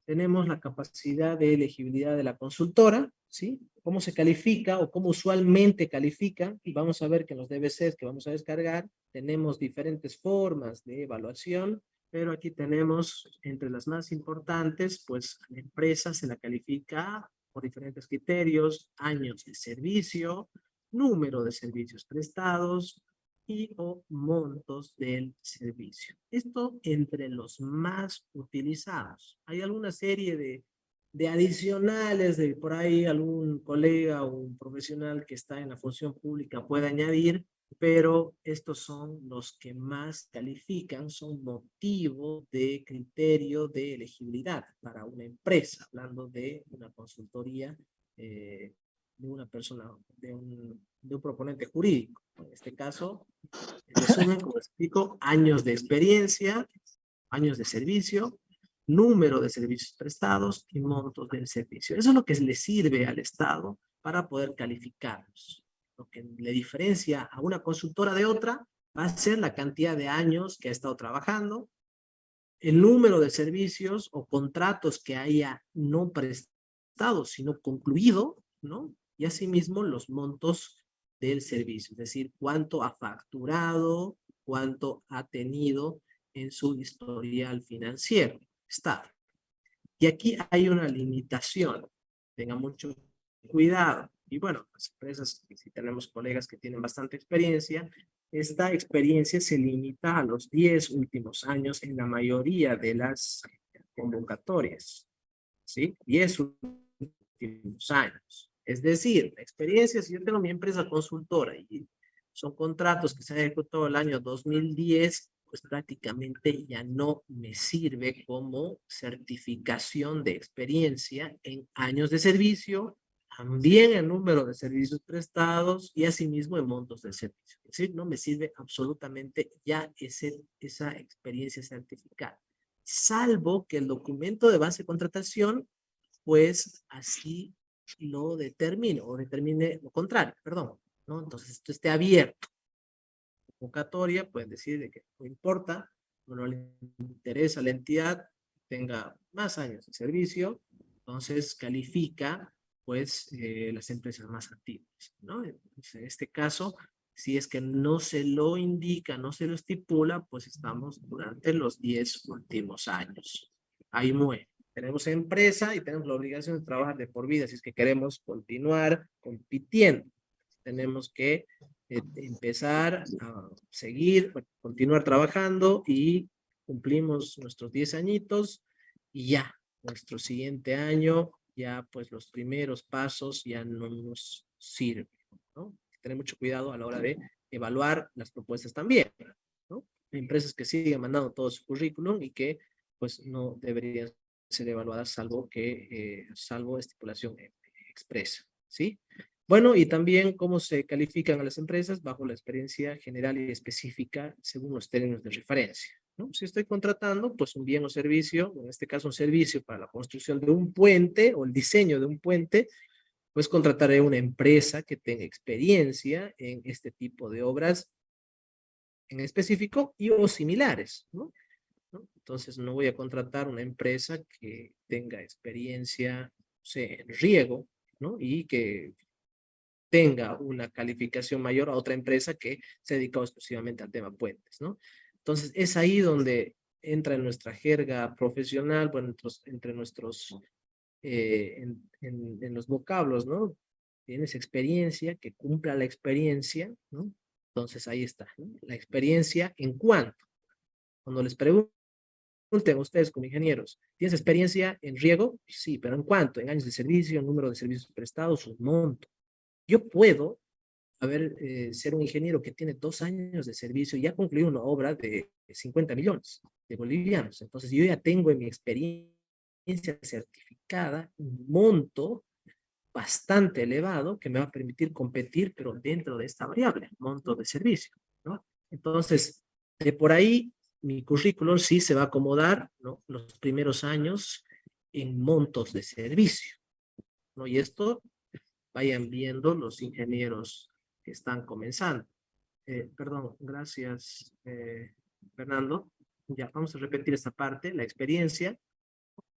tenemos la capacidad de elegibilidad de la consultora, ¿sí? ¿Cómo se califica o cómo usualmente califican? Y vamos a ver que en los DBCs que vamos a descargar tenemos diferentes formas de evaluación, pero aquí tenemos entre las más importantes, pues la empresa se la califica por diferentes criterios, años de servicio, número de servicios prestados, y o montos del servicio. Esto entre los más utilizados. Hay alguna serie de adicionales de por ahí algún colega o un profesional que está en la función pública puede añadir, pero estos son los que más califican, son motivo de criterio de elegibilidad para una empresa, hablando de una consultoría de una persona, de un proponente jurídico. En este caso, en resumen, como explico, años de experiencia, años de servicio, número de servicios prestados y montos del servicio. Eso es lo que le sirve al Estado para poder calificarlos. Lo que le diferencia a una consultora de otra va a ser la cantidad de años que ha estado trabajando, el número de servicios o contratos que haya no prestado, sino concluido, ¿no? Y asimismo los montos del servicio, es decir, cuánto ha facturado, cuánto ha tenido en su historial financiero. Está. Y aquí hay una limitación. Tenga mucho cuidado. Y bueno, las empresas, si tenemos colegas que tienen bastante experiencia, esta experiencia se limita a los 10 últimos años en la mayoría de las convocatorias. ¿Sí? 10 últimos años. Es decir, la experiencia, si yo tengo mi empresa consultora y son contratos que se han ejecutado el año 2010, pues prácticamente ya no me sirve como certificación de experiencia en años de servicio, también el número de servicios prestados y asimismo en montos de servicio. Es decir, no me sirve absolutamente ya esa experiencia certificada, salvo que el documento de base de contratación, pues así lo determine, o determine lo contrario, perdón, ¿no? Entonces esto esté abierto. Convocatoria, pueden decir de que no importa, no le interesa a la entidad, tenga más años de servicio, entonces califica pues las empresas más activas, ¿no? Entonces, en este caso, si es que no se lo indica, no se lo estipula, pues estamos durante los 10 últimos años. Ahí muere. Tenemos empresa y tenemos la obligación de trabajar de por vida si es que queremos continuar compitiendo. Tenemos que empezar a seguir, continuar trabajando y cumplimos nuestros 10 añitos y ya, nuestro siguiente año, ya pues los primeros pasos ya no nos sirven, ¿no? Hay que tener mucho cuidado a la hora de evaluar las propuestas también, ¿no? Hay empresas que siguen mandando todo su currículum y que pues no deberían ser evaluadas salvo estipulación expresa, ¿sí? Bueno, y también cómo se califican a las empresas bajo la experiencia general y específica según los términos de referencia, ¿no? Si estoy contratando, pues un bien o servicio, en este caso un servicio para la construcción de un puente o el diseño de un puente, pues contrataré una empresa que tenga experiencia en este tipo de obras en específico y o similares, ¿no? Entonces no voy a contratar una empresa que tenga experiencia, no sé, en riego, ¿no? Y que tenga una calificación mayor a otra empresa que se ha dedicado exclusivamente al tema puentes, ¿no? Entonces es ahí donde entra en nuestra jerga profesional, bueno, entre nuestros, en los vocablos, ¿no? Tienes experiencia, que cumpla la experiencia, ¿no? Entonces ahí está, ¿no? La experiencia en cuanto. Cuando les pregunten a ustedes como ingenieros, ¿tienes experiencia en riego? Sí, pero ¿en cuánto? En años de servicio, en número de servicios prestados, un monto. Yo puedo ser un ingeniero que tiene 2 años de servicio y ya concluido una obra de 50 millones de bolivianos. Entonces yo ya tengo en mi experiencia certificada un monto bastante elevado que me va a permitir competir, pero dentro de esta variable, monto de servicio, ¿no? Entonces, de por ahí, mi currículum sí se va a acomodar, ¿no? Los primeros años en montos de servicio, ¿no? Y esto vayan viendo los ingenieros que están comenzando. Perdón, gracias, Fernando. Ya, vamos a repetir esta parte, la experiencia.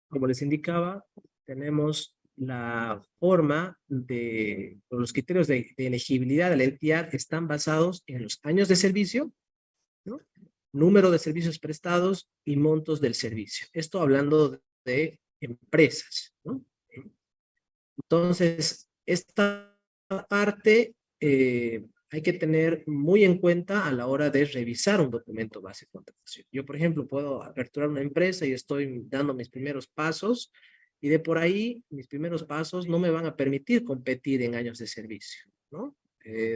Como les indicaba, tenemos la forma de, los criterios de elegibilidad de la entidad están basados en los años de servicio, ¿no? Número de servicios prestados y montos del servicio. Esto hablando de empresas, ¿no? Entonces, esta parte hay que tener muy en cuenta a la hora de revisar un documento base de contratación. Yo, por ejemplo, puedo aperturar una empresa y estoy dando mis primeros pasos y de por ahí mis primeros pasos no me van a permitir competir en años de servicio, ¿no?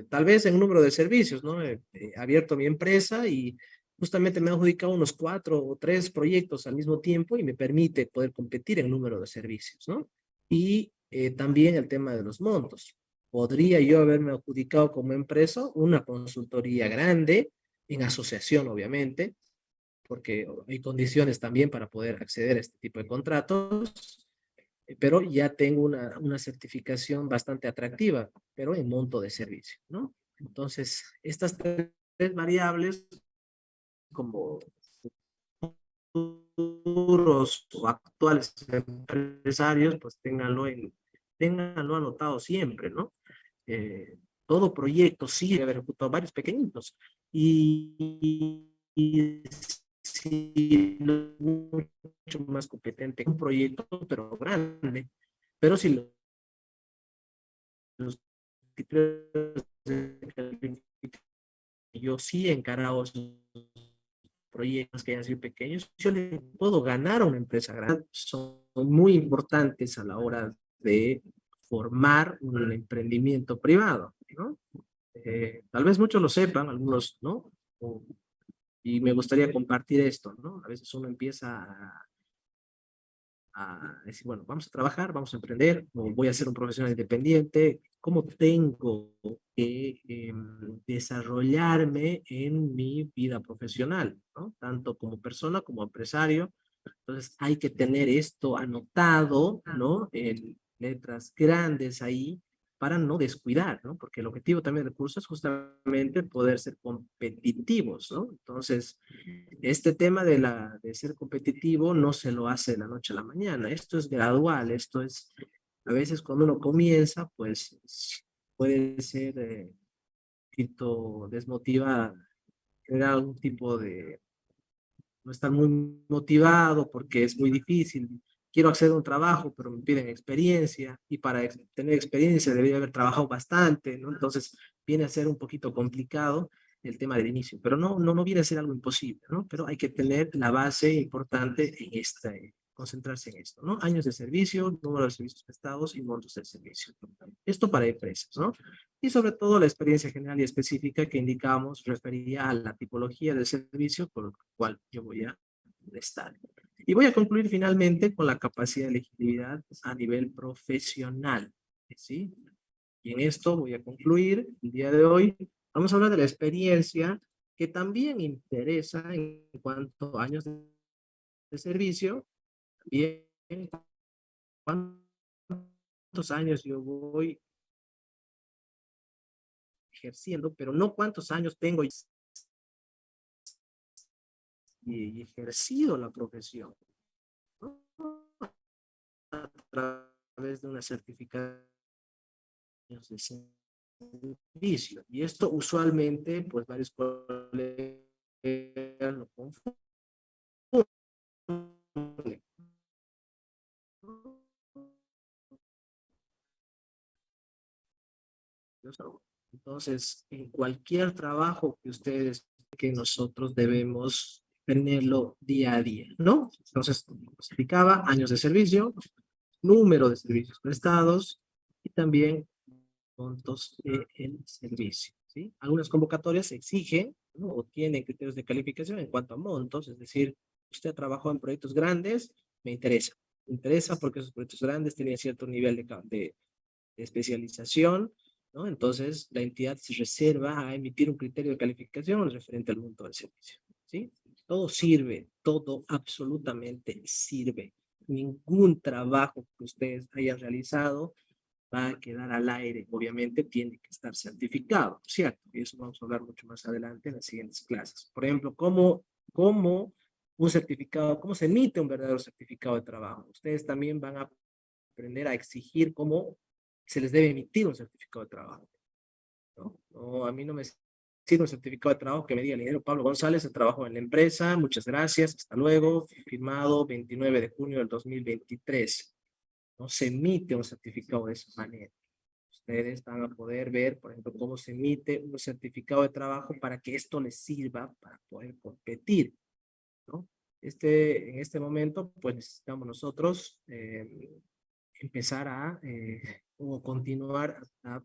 Tal vez en número de servicios, ¿no? He abierto mi empresa y justamente me han adjudicado unos 4 o 3 proyectos al mismo tiempo y me permite poder competir en número de servicios, ¿no? Y también el tema de los montos. Podría yo haberme adjudicado como empresa una consultoría grande, en asociación obviamente, porque hay condiciones también para poder acceder a este tipo de contratos, pero ya tengo una certificación bastante atractiva, pero en monto de servicio, ¿no? Entonces, estas 3 variables, como futuros o actuales empresarios, pues ténganlo anotado siempre, ¿no? Todo proyecto sí debe haber ejecutado varios pequeñitos. Y si mucho más competente un proyecto, pero grande. Pero si los criterios de yo sí he encarado proyectos que hayan sido pequeños, yo le puedo ganar a una empresa grande. Son muy importantes a la hora de formar un emprendimiento privado, ¿no? Tal vez muchos lo sepan, algunos, ¿no? Y me gustaría compartir esto, ¿no? A veces uno empieza a decir, bueno, vamos a trabajar, vamos a emprender, o voy a ser un profesional independiente, ¿cómo tengo que desarrollarme en mi vida profesional, ¿no? Tanto como persona como empresario. Entonces hay que tener esto anotado, ¿no? En letras grandes ahí para no descuidar, ¿no? Porque el objetivo también del curso es justamente poder ser competitivos, ¿no? Entonces, este tema de ser competitivo no se lo hace de la noche a la mañana. Esto es gradual, esto es, a veces cuando uno comienza, pues puede ser un poquito desmotivado, tener algún tipo de, no estar muy motivado porque es muy difícil. Quiero acceder a un trabajo, pero me piden experiencia y para tener experiencia debería haber trabajado bastante, ¿no? Entonces viene a ser un poquito complicado el tema del inicio, pero no viene a ser algo imposible, ¿no? Pero hay que tener la base importante en concentrarse en esto, ¿no? Años de servicio, número de servicios prestados y montos del servicio. Esto para empresas, ¿no? Y sobre todo la experiencia general y específica que indicamos refería a la tipología del servicio por el cual yo voy a prestar. Y voy a concluir finalmente con la capacidad de elegibilidad a nivel profesional, ¿sí? Y en esto voy a concluir el día de hoy. Vamos a hablar de la experiencia que también interesa en cuanto a años de servicio, también cuántos años yo voy ejerciendo, pero no cuántos años tengo y ejercido la profesión, ¿no? A través de una certificación de servicio. Y esto usualmente, pues varios colegas lo confunden. Entonces, en cualquier trabajo que ustedes, que nosotros debemos tenerlo día a día, ¿no? Entonces, como explicaba, años de servicio, número de servicios prestados y también montos del servicio, ¿sí? Algunas convocatorias exigen, ¿no? O tienen criterios de calificación en cuanto a montos, es decir, usted trabajó en proyectos grandes, me interesa porque esos proyectos grandes tienen cierto nivel de especialización, ¿no? Entonces, la entidad se reserva a emitir un criterio de calificación referente al monto del servicio, ¿sí? Todo sirve, todo absolutamente sirve. Ningún trabajo que ustedes hayan realizado va a quedar al aire. Obviamente tiene que estar certificado, ¿cierto? Y eso vamos a hablar mucho más adelante en las siguientes clases. Por ejemplo, cómo un certificado, cómo se emite un verdadero certificado de trabajo. Ustedes también van a aprender a exigir cómo se les debe emitir un certificado de trabajo, ¿no? No, a mí no me sirve un certificado de trabajo que me diga el ingeniero Pablo González, trabajo en la empresa, muchas gracias, hasta luego, firmado 29 de junio del 2023. No se emite un certificado de esa manera. Ustedes van a poder ver, por ejemplo, cómo se emite un certificado de trabajo para que esto les sirva para poder competir, ¿no? En este momento, pues necesitamos nosotros empezar o continuar a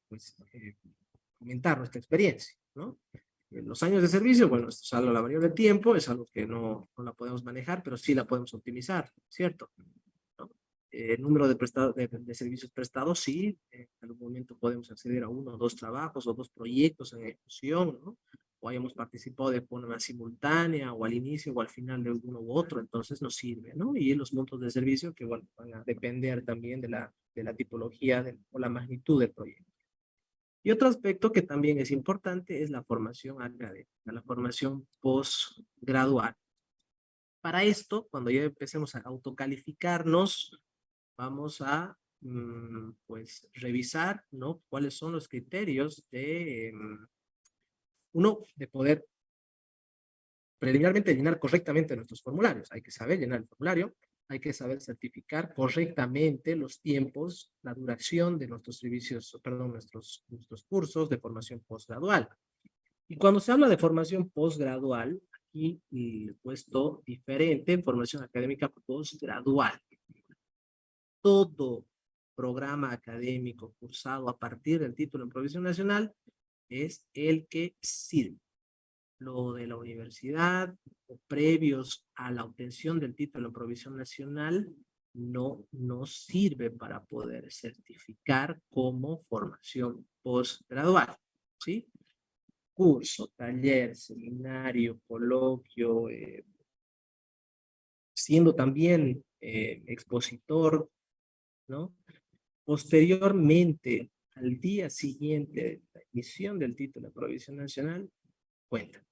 pues, aumentar nuestra experiencia, ¿no? Los años de servicio, bueno, esto es algo, la variable de tiempo, es algo que no la podemos manejar, pero sí la podemos optimizar, ¿cierto? ¿No? El número de servicios prestados, sí, en algún momento podemos acceder a uno o dos trabajos o dos proyectos en ejecución, ¿no? O hayamos participado de forma simultánea o al inicio o al final de uno u otro, entonces nos sirve, ¿no? Y los montos de servicio que, bueno, van a depender también de la tipología o la magnitud del proyecto. Y otro aspecto que también es importante es la formación académica, la formación postgradual. Para esto, cuando ya empecemos a autocalificarnos, vamos a pues revisar, ¿no? Cuáles son los criterios de poder preliminarmente llenar correctamente nuestros formularios. Hay que saber llenar el formulario, hay que saber certificar correctamente los tiempos, la duración de nuestros servicios, perdón, nuestros cursos de formación postgradual. Y cuando se habla de formación postgradual, aquí he puesto diferente, formación académica postgradual. Todo programa académico cursado a partir del título en provisión nacional es el que sirve. Lo de la universidad o previos a la obtención del título en provisión nacional no sirve para poder certificar como formación postgradual, ¿sí? Curso, taller, seminario, coloquio, siendo también expositor, ¿no? Posteriormente, al día siguiente de la emisión del título de provisión nacional, cuenta.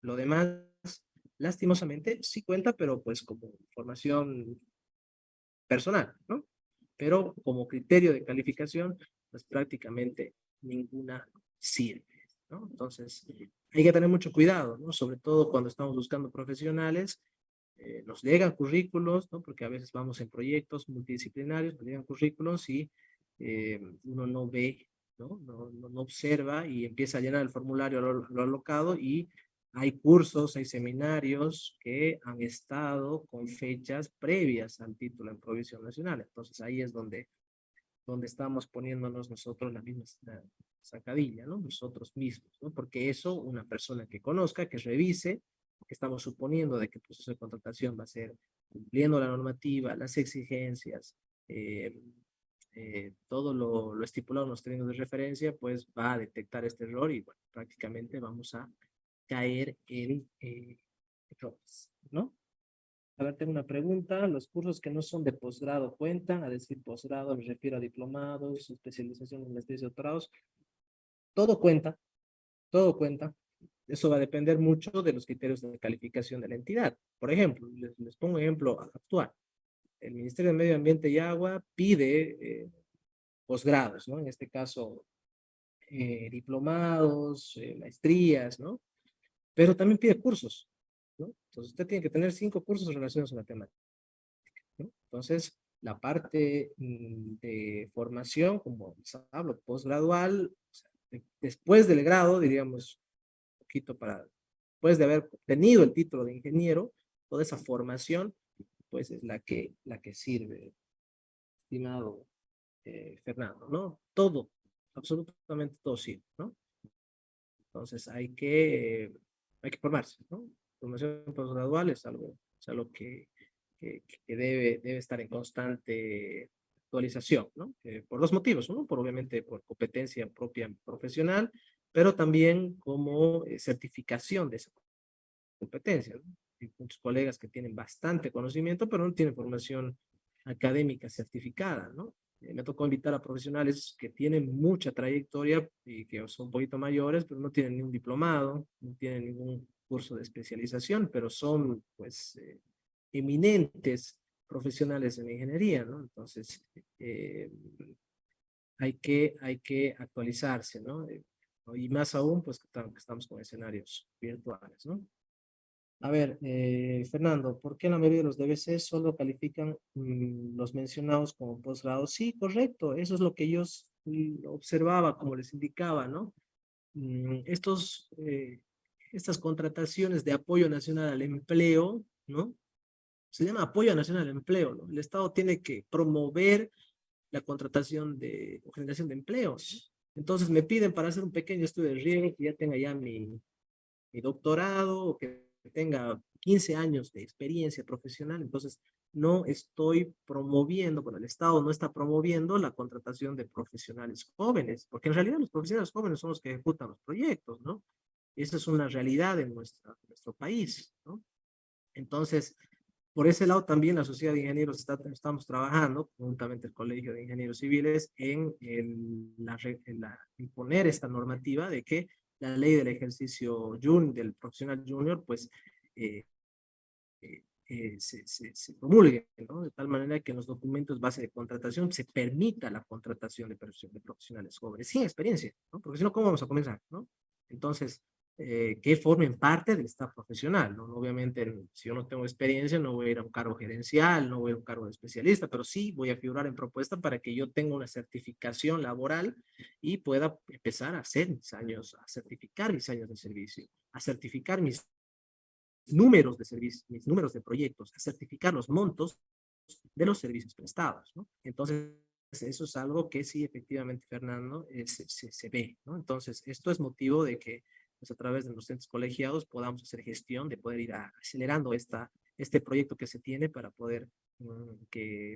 Lo demás, lastimosamente, sí cuenta, pero pues como formación personal, ¿no? Pero como criterio de calificación, pues prácticamente ninguna sirve, ¿no? Entonces, hay que tener mucho cuidado, ¿no? Sobre todo cuando estamos buscando profesionales, nos llegan currículos, ¿no? Porque a veces vamos en proyectos multidisciplinarios, nos llegan currículos y uno no ve, ¿no? No observa y empieza a llenar el formulario lo alocado y hay cursos, hay seminarios que han estado con fechas previas al título en provisión nacional. Entonces ahí es donde estamos poniéndonos nosotros la misma sacadilla, ¿no? Nosotros mismos, ¿no? Porque eso, una persona que conozca, que revise, estamos suponiendo de que el proceso de contratación va a ser cumpliendo la normativa, las exigencias, todo lo estipulado en los términos de referencia, pues va a detectar este error y bueno, prácticamente vamos a caer en errores, ¿no? A ver, tengo una pregunta. ¿Los cursos que no son de posgrado cuentan? A decir posgrado, me refiero a diplomados, especialización en maestrías y doctorados. Todo cuenta, todo cuenta. Eso va a depender mucho de los criterios de calificación de la entidad. Por ejemplo, les pongo un ejemplo actual. El Ministerio de Medio Ambiente y Agua pide posgrados, ¿no? En este caso, diplomados, maestrías, ¿no? Pero también pide cursos, ¿no? Entonces usted tiene que tener 5 cursos relacionados a la temática, ¿no? Entonces, la parte de formación, como les hablo, posgradual, o sea, después del grado, diríamos, un poquito para, después de haber obtenido el título de ingeniero, toda esa formación, pues es la que sirve, estimado Fernando, ¿no? Todo, absolutamente todo sirve, ¿no? Entonces hay que formarse, ¿no? Formación postgradual es algo que debe estar en constante actualización, ¿no? Por dos motivos, ¿no? Por obviamente por competencia propia profesional, pero también como certificación de esa competencia, ¿no? Hay muchos colegas que tienen bastante conocimiento, pero no tienen formación académica certificada, ¿no? Me tocó invitar a profesionales que tienen mucha trayectoria y que son un poquito mayores, pero no tienen ni un diplomado, no tienen ningún curso de especialización, pero son, pues, eminentes profesionales en ingeniería, ¿no? Entonces, eh, hay que actualizarse, ¿no? Y más aún, pues, que estamos con escenarios virtuales, ¿no? A ver, Fernando, ¿por qué la mayoría de los DBC solo califican los mencionados como posgrado? Sí, correcto, eso es lo que yo observaba, como les indicaba, ¿no? Estas contrataciones de apoyo nacional al empleo, ¿no? Se llama apoyo nacional al empleo, ¿no? El Estado tiene que promover la contratación o generación de empleos. Entonces me piden para hacer un pequeño estudio de riesgo que ya tenga ya mi doctorado o que tenga 15 años de experiencia profesional, entonces no estoy promoviendo, bueno, el Estado no está promoviendo la contratación de profesionales jóvenes, porque en realidad los profesionales jóvenes son los que ejecutan los proyectos, ¿no? Esa es una realidad en nuestro país, ¿no? Entonces, por ese lado también la Sociedad de Ingenieros estamos trabajando, conjuntamente el Colegio de Ingenieros Civiles, en imponer esta normativa de que la ley del ejercicio del profesional junior, pues, eh, se promulgue, ¿no? De tal manera que en los documentos base de contratación se permita la contratación de profesionales jóvenes sin experiencia, ¿no? Porque si no, ¿cómo vamos a comenzar, no? Entonces, que formen parte del staff profesional, ¿no? Obviamente, si yo no tengo experiencia, no voy a ir a un cargo gerencial, no voy a ir a un cargo de especialista, pero sí voy a figurar en propuesta para que yo tenga una certificación laboral y pueda empezar a hacer mis años, a certificar mis años de servicio, a certificar mis números de servicios, mis números de proyectos, a certificar los montos de los servicios prestados, ¿no? Entonces, eso es algo que sí, efectivamente, Fernando, se ve, ¿no? Entonces, esto es motivo de que, pues, a través de los centros colegiados podamos hacer gestión, de poder ir acelerando este proyecto que se tiene para poder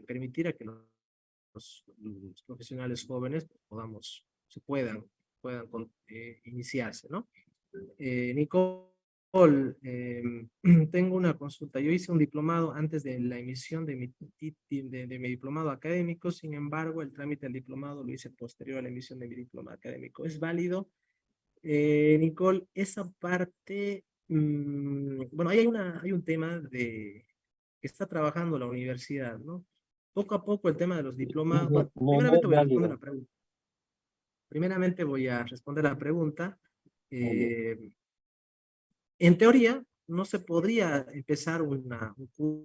permitir a que los profesionales jóvenes puedan iniciarse, ¿no? Nicole, tengo una consulta. Yo hice un diplomado antes de la emisión de mi diplomado académico, sin embargo, el trámite del diplomado lo hice posterior a la emisión de mi diploma académico. ¿Es válido? Nicole, esa parte, bueno, hay un tema que está trabajando la universidad, ¿no? Poco a poco el tema de los diplomados, bueno, No, no es válido. Primeramente voy a responder la pregunta. Vale. En teoría, no se podría empezar un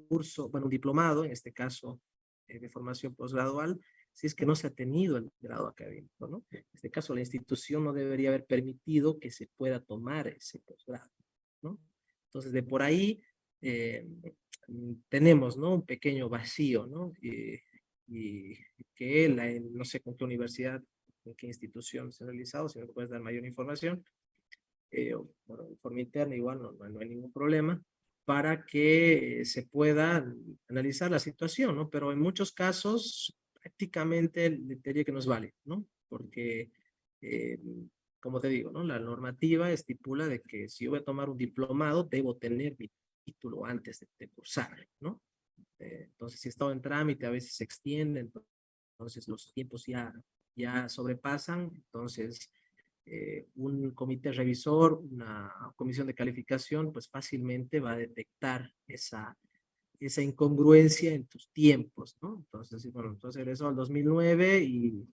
curso, bueno, un diplomado, en este caso, de formación posgradual, si es que no se ha tenido el grado académico, ¿no? En este caso, la institución no debería haber permitido que se pueda tomar ese posgrado, ¿no? Entonces, de por ahí tenemos, ¿no? Un pequeño vacío, ¿no? Y que no sé con qué universidad, con qué institución se ha realizado, si me puedes dar mayor información, o bueno, de forma interna igual no hay ningún problema, para que se pueda analizar la situación, ¿no? Pero en muchos casos prácticamente diría que no es válido, ¿no? Porque, eh, como te digo, ¿no? La normativa estipula de que si yo voy a tomar un diplomado, debo tener mi título antes de cursar, ¿no? Entonces, si he estado en trámite, a veces se extiende, entonces los tiempos ya sobrepasan, entonces un comité revisor, una comisión de calificación, pues fácilmente va a detectar esa incongruencia en tus tiempos, ¿no? Entonces, bueno, entonces regresó al 2009 y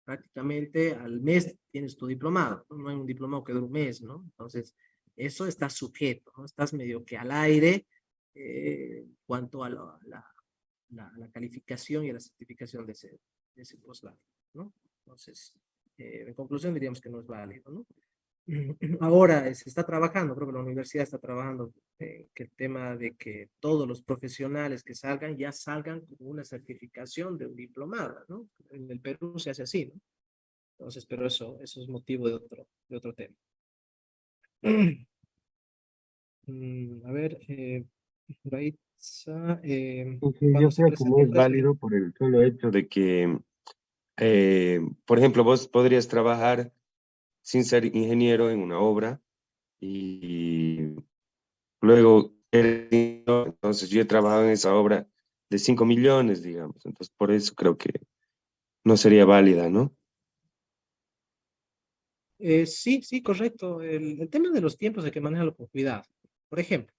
prácticamente al mes tienes tu diplomado, ¿no? No hay un diplomado que dure un mes, ¿no? Entonces, eso está sujeto, ¿no? Estás medio que al aire en cuanto a la calificación y a la certificación de ese posgrado, ¿no? Entonces, en conclusión diríamos que no es válido, ¿no? Ahora se está trabajando, creo que la universidad está trabajando que el tema de que todos los profesionales que salgan ya salgan con una certificación de un diplomado, ¿no? En el Perú se hace así, ¿no? Entonces, pero eso es motivo de otro tema. A ver, Raitza, Sí, cuando yo se creo que presenta no un es precio, válido por el solo hecho de que, por ejemplo, vos podrías trabajar sin ser ingeniero en una obra y luego, entonces yo he trabajado en esa obra de 5 millones, digamos, entonces por eso creo que no sería válida, ¿no? sí, sí, correcto. El tema de los tiempos hay que manejarlo con cuidado. Por ejemplo,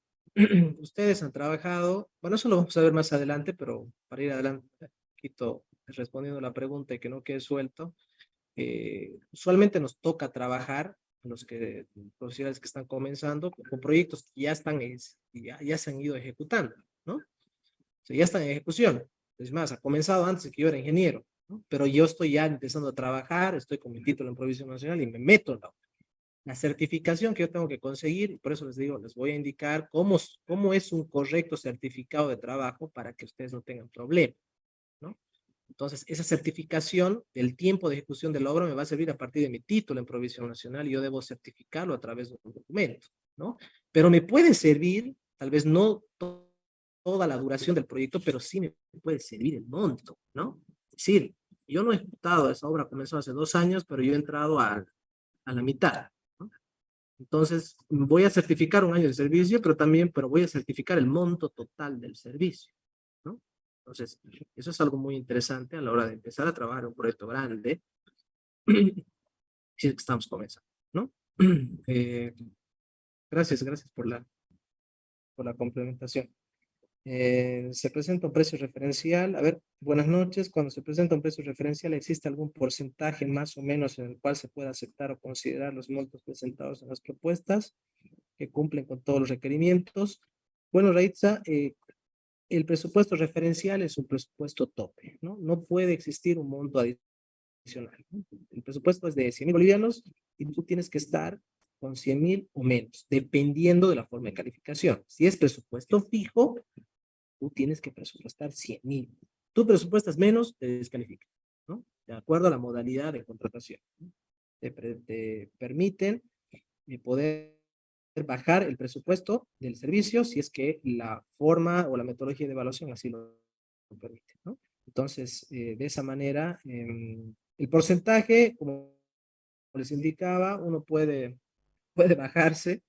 ustedes han trabajado, bueno, eso lo vamos a ver más adelante, pero para ir adelante, un poquito respondiendo a la pregunta y que no quede suelto, usualmente nos toca trabajar, los profesionales que están comenzando, con proyectos que ya están, ya se han ido ejecutando, ¿no? O sea, ya están en ejecución. Es más, ha comenzado antes de que yo era ingeniero, ¿no? Pero yo estoy ya empezando a trabajar, estoy con mi título en Provisión Nacional y me meto en la certificación que yo tengo que conseguir, y por eso les digo, les voy a indicar cómo es un correcto certificado de trabajo para que ustedes no tengan problemas, ¿no? Entonces, esa certificación del tiempo de ejecución de la obra me va a servir a partir de mi título en Provisión Nacional y yo debo certificarlo a través de un documento, ¿no? Pero me puede servir, tal vez no toda la duración del proyecto, pero sí me puede servir el monto, ¿no? Es decir, yo no he ejecutado esa obra, comenzó hace 2 años, pero yo he entrado a la mitad, ¿no? Entonces, voy a certificar un año de servicio, pero voy a certificar el monto total del servicio, ¿no? Entonces, eso es algo muy interesante a la hora de empezar a trabajar en un proyecto grande, si es que estamos comenzando, ¿no? Eh, gracias por la complementación. Se presenta un precio referencial. A ver, buenas noches. Cuando se presenta un precio referencial, ¿existe algún porcentaje más o menos en el cual se pueda aceptar o considerar los montos presentados en las propuestas que cumplen con todos los requerimientos? Bueno, Raitza, el presupuesto referencial es un presupuesto tope, ¿no? No puede existir un monto adicional, ¿no? El presupuesto es de 100,000 bolivianos y tú tienes que estar con 100,000 o menos, dependiendo de la forma de calificación. Si es presupuesto fijo, tú tienes que presupuestar 100,000. Tú presupuestas menos, te descalifican, ¿no? De acuerdo a la modalidad de contratación, ¿no? Te permiten poder bajar el presupuesto del servicio si es que la forma o la metodología de evaluación así lo permite, ¿no? Entonces, de esa manera, el porcentaje, como les indicaba, uno puede bajarse,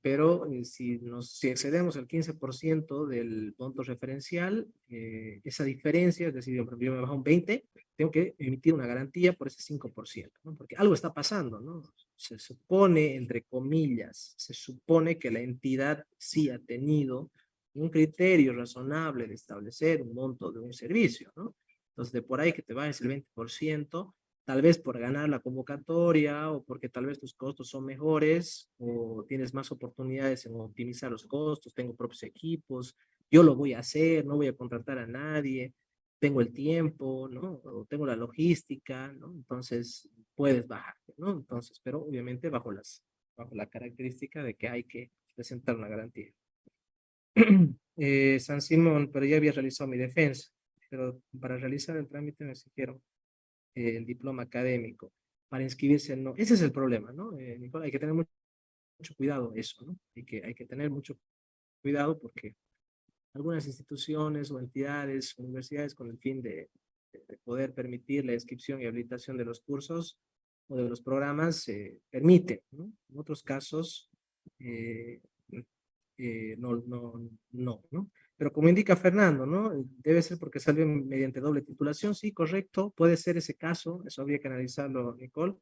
pero si excedemos el 15% del monto referencial, esa diferencia, es decir, yo me bajo un 20, tengo que emitir una garantía por ese 5%, ¿no? Porque algo está pasando, ¿no? Se supone, entre comillas, se supone que la entidad sí ha tenido un criterio razonable de establecer un monto de un servicio, ¿no? Entonces, de por ahí que te bajes el 20%, tal vez por ganar la convocatoria o porque tal vez tus costos son mejores o tienes más oportunidades en optimizar los costos, tengo propios equipos, yo lo voy a hacer, no voy a contratar a nadie, tengo el tiempo, ¿no? O tengo la logística, ¿no? Entonces puedes bajarte, ¿no? Entonces, pero obviamente bajo la característica de que hay que presentar una garantía. San Simón, pero ya había realizado mi defensa, pero para realizar el trámite me exigieron el diploma académico. para inscribirse, no. Ese es el problema, ¿no? Nicola, hay que tener mucho cuidado eso, ¿no? Hay que tener mucho cuidado porque algunas instituciones o entidades, universidades, con el fin de poder permitir la inscripción y habilitación de los cursos o de los programas, permiten, ¿no? En otros casos, eh, no. Pero como indica Fernando, ¿no? Debe ser porque salió mediante doble titulación, sí, correcto, puede ser ese caso, eso habría que analizarlo, Nicole.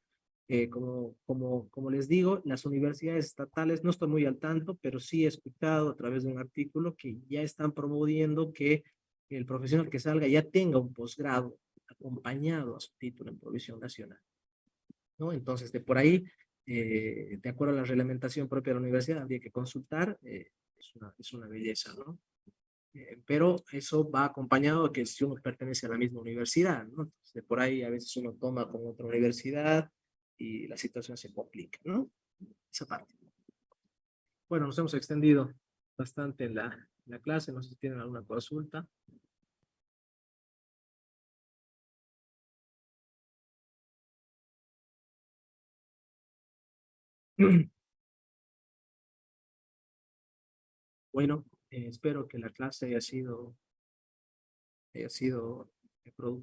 Como les digo, las universidades estatales, no estoy muy al tanto, pero sí he escuchado a través de un artículo que ya están promoviendo que el profesional que salga ya tenga un posgrado acompañado a su título en provisión nacional, ¿no? Entonces, de por ahí, de acuerdo a la reglamentación propia de la universidad, habría que consultar, es una belleza, ¿no? Pero eso va acompañado de que si uno pertenece a la misma universidad, ¿no? Entonces, de por ahí a veces uno toma con otra universidad y la situación se complica, ¿no? Esa parte. Bueno, nos hemos extendido bastante en la clase, no sé si tienen alguna consulta. Bueno, espero que la clase haya sido productiva.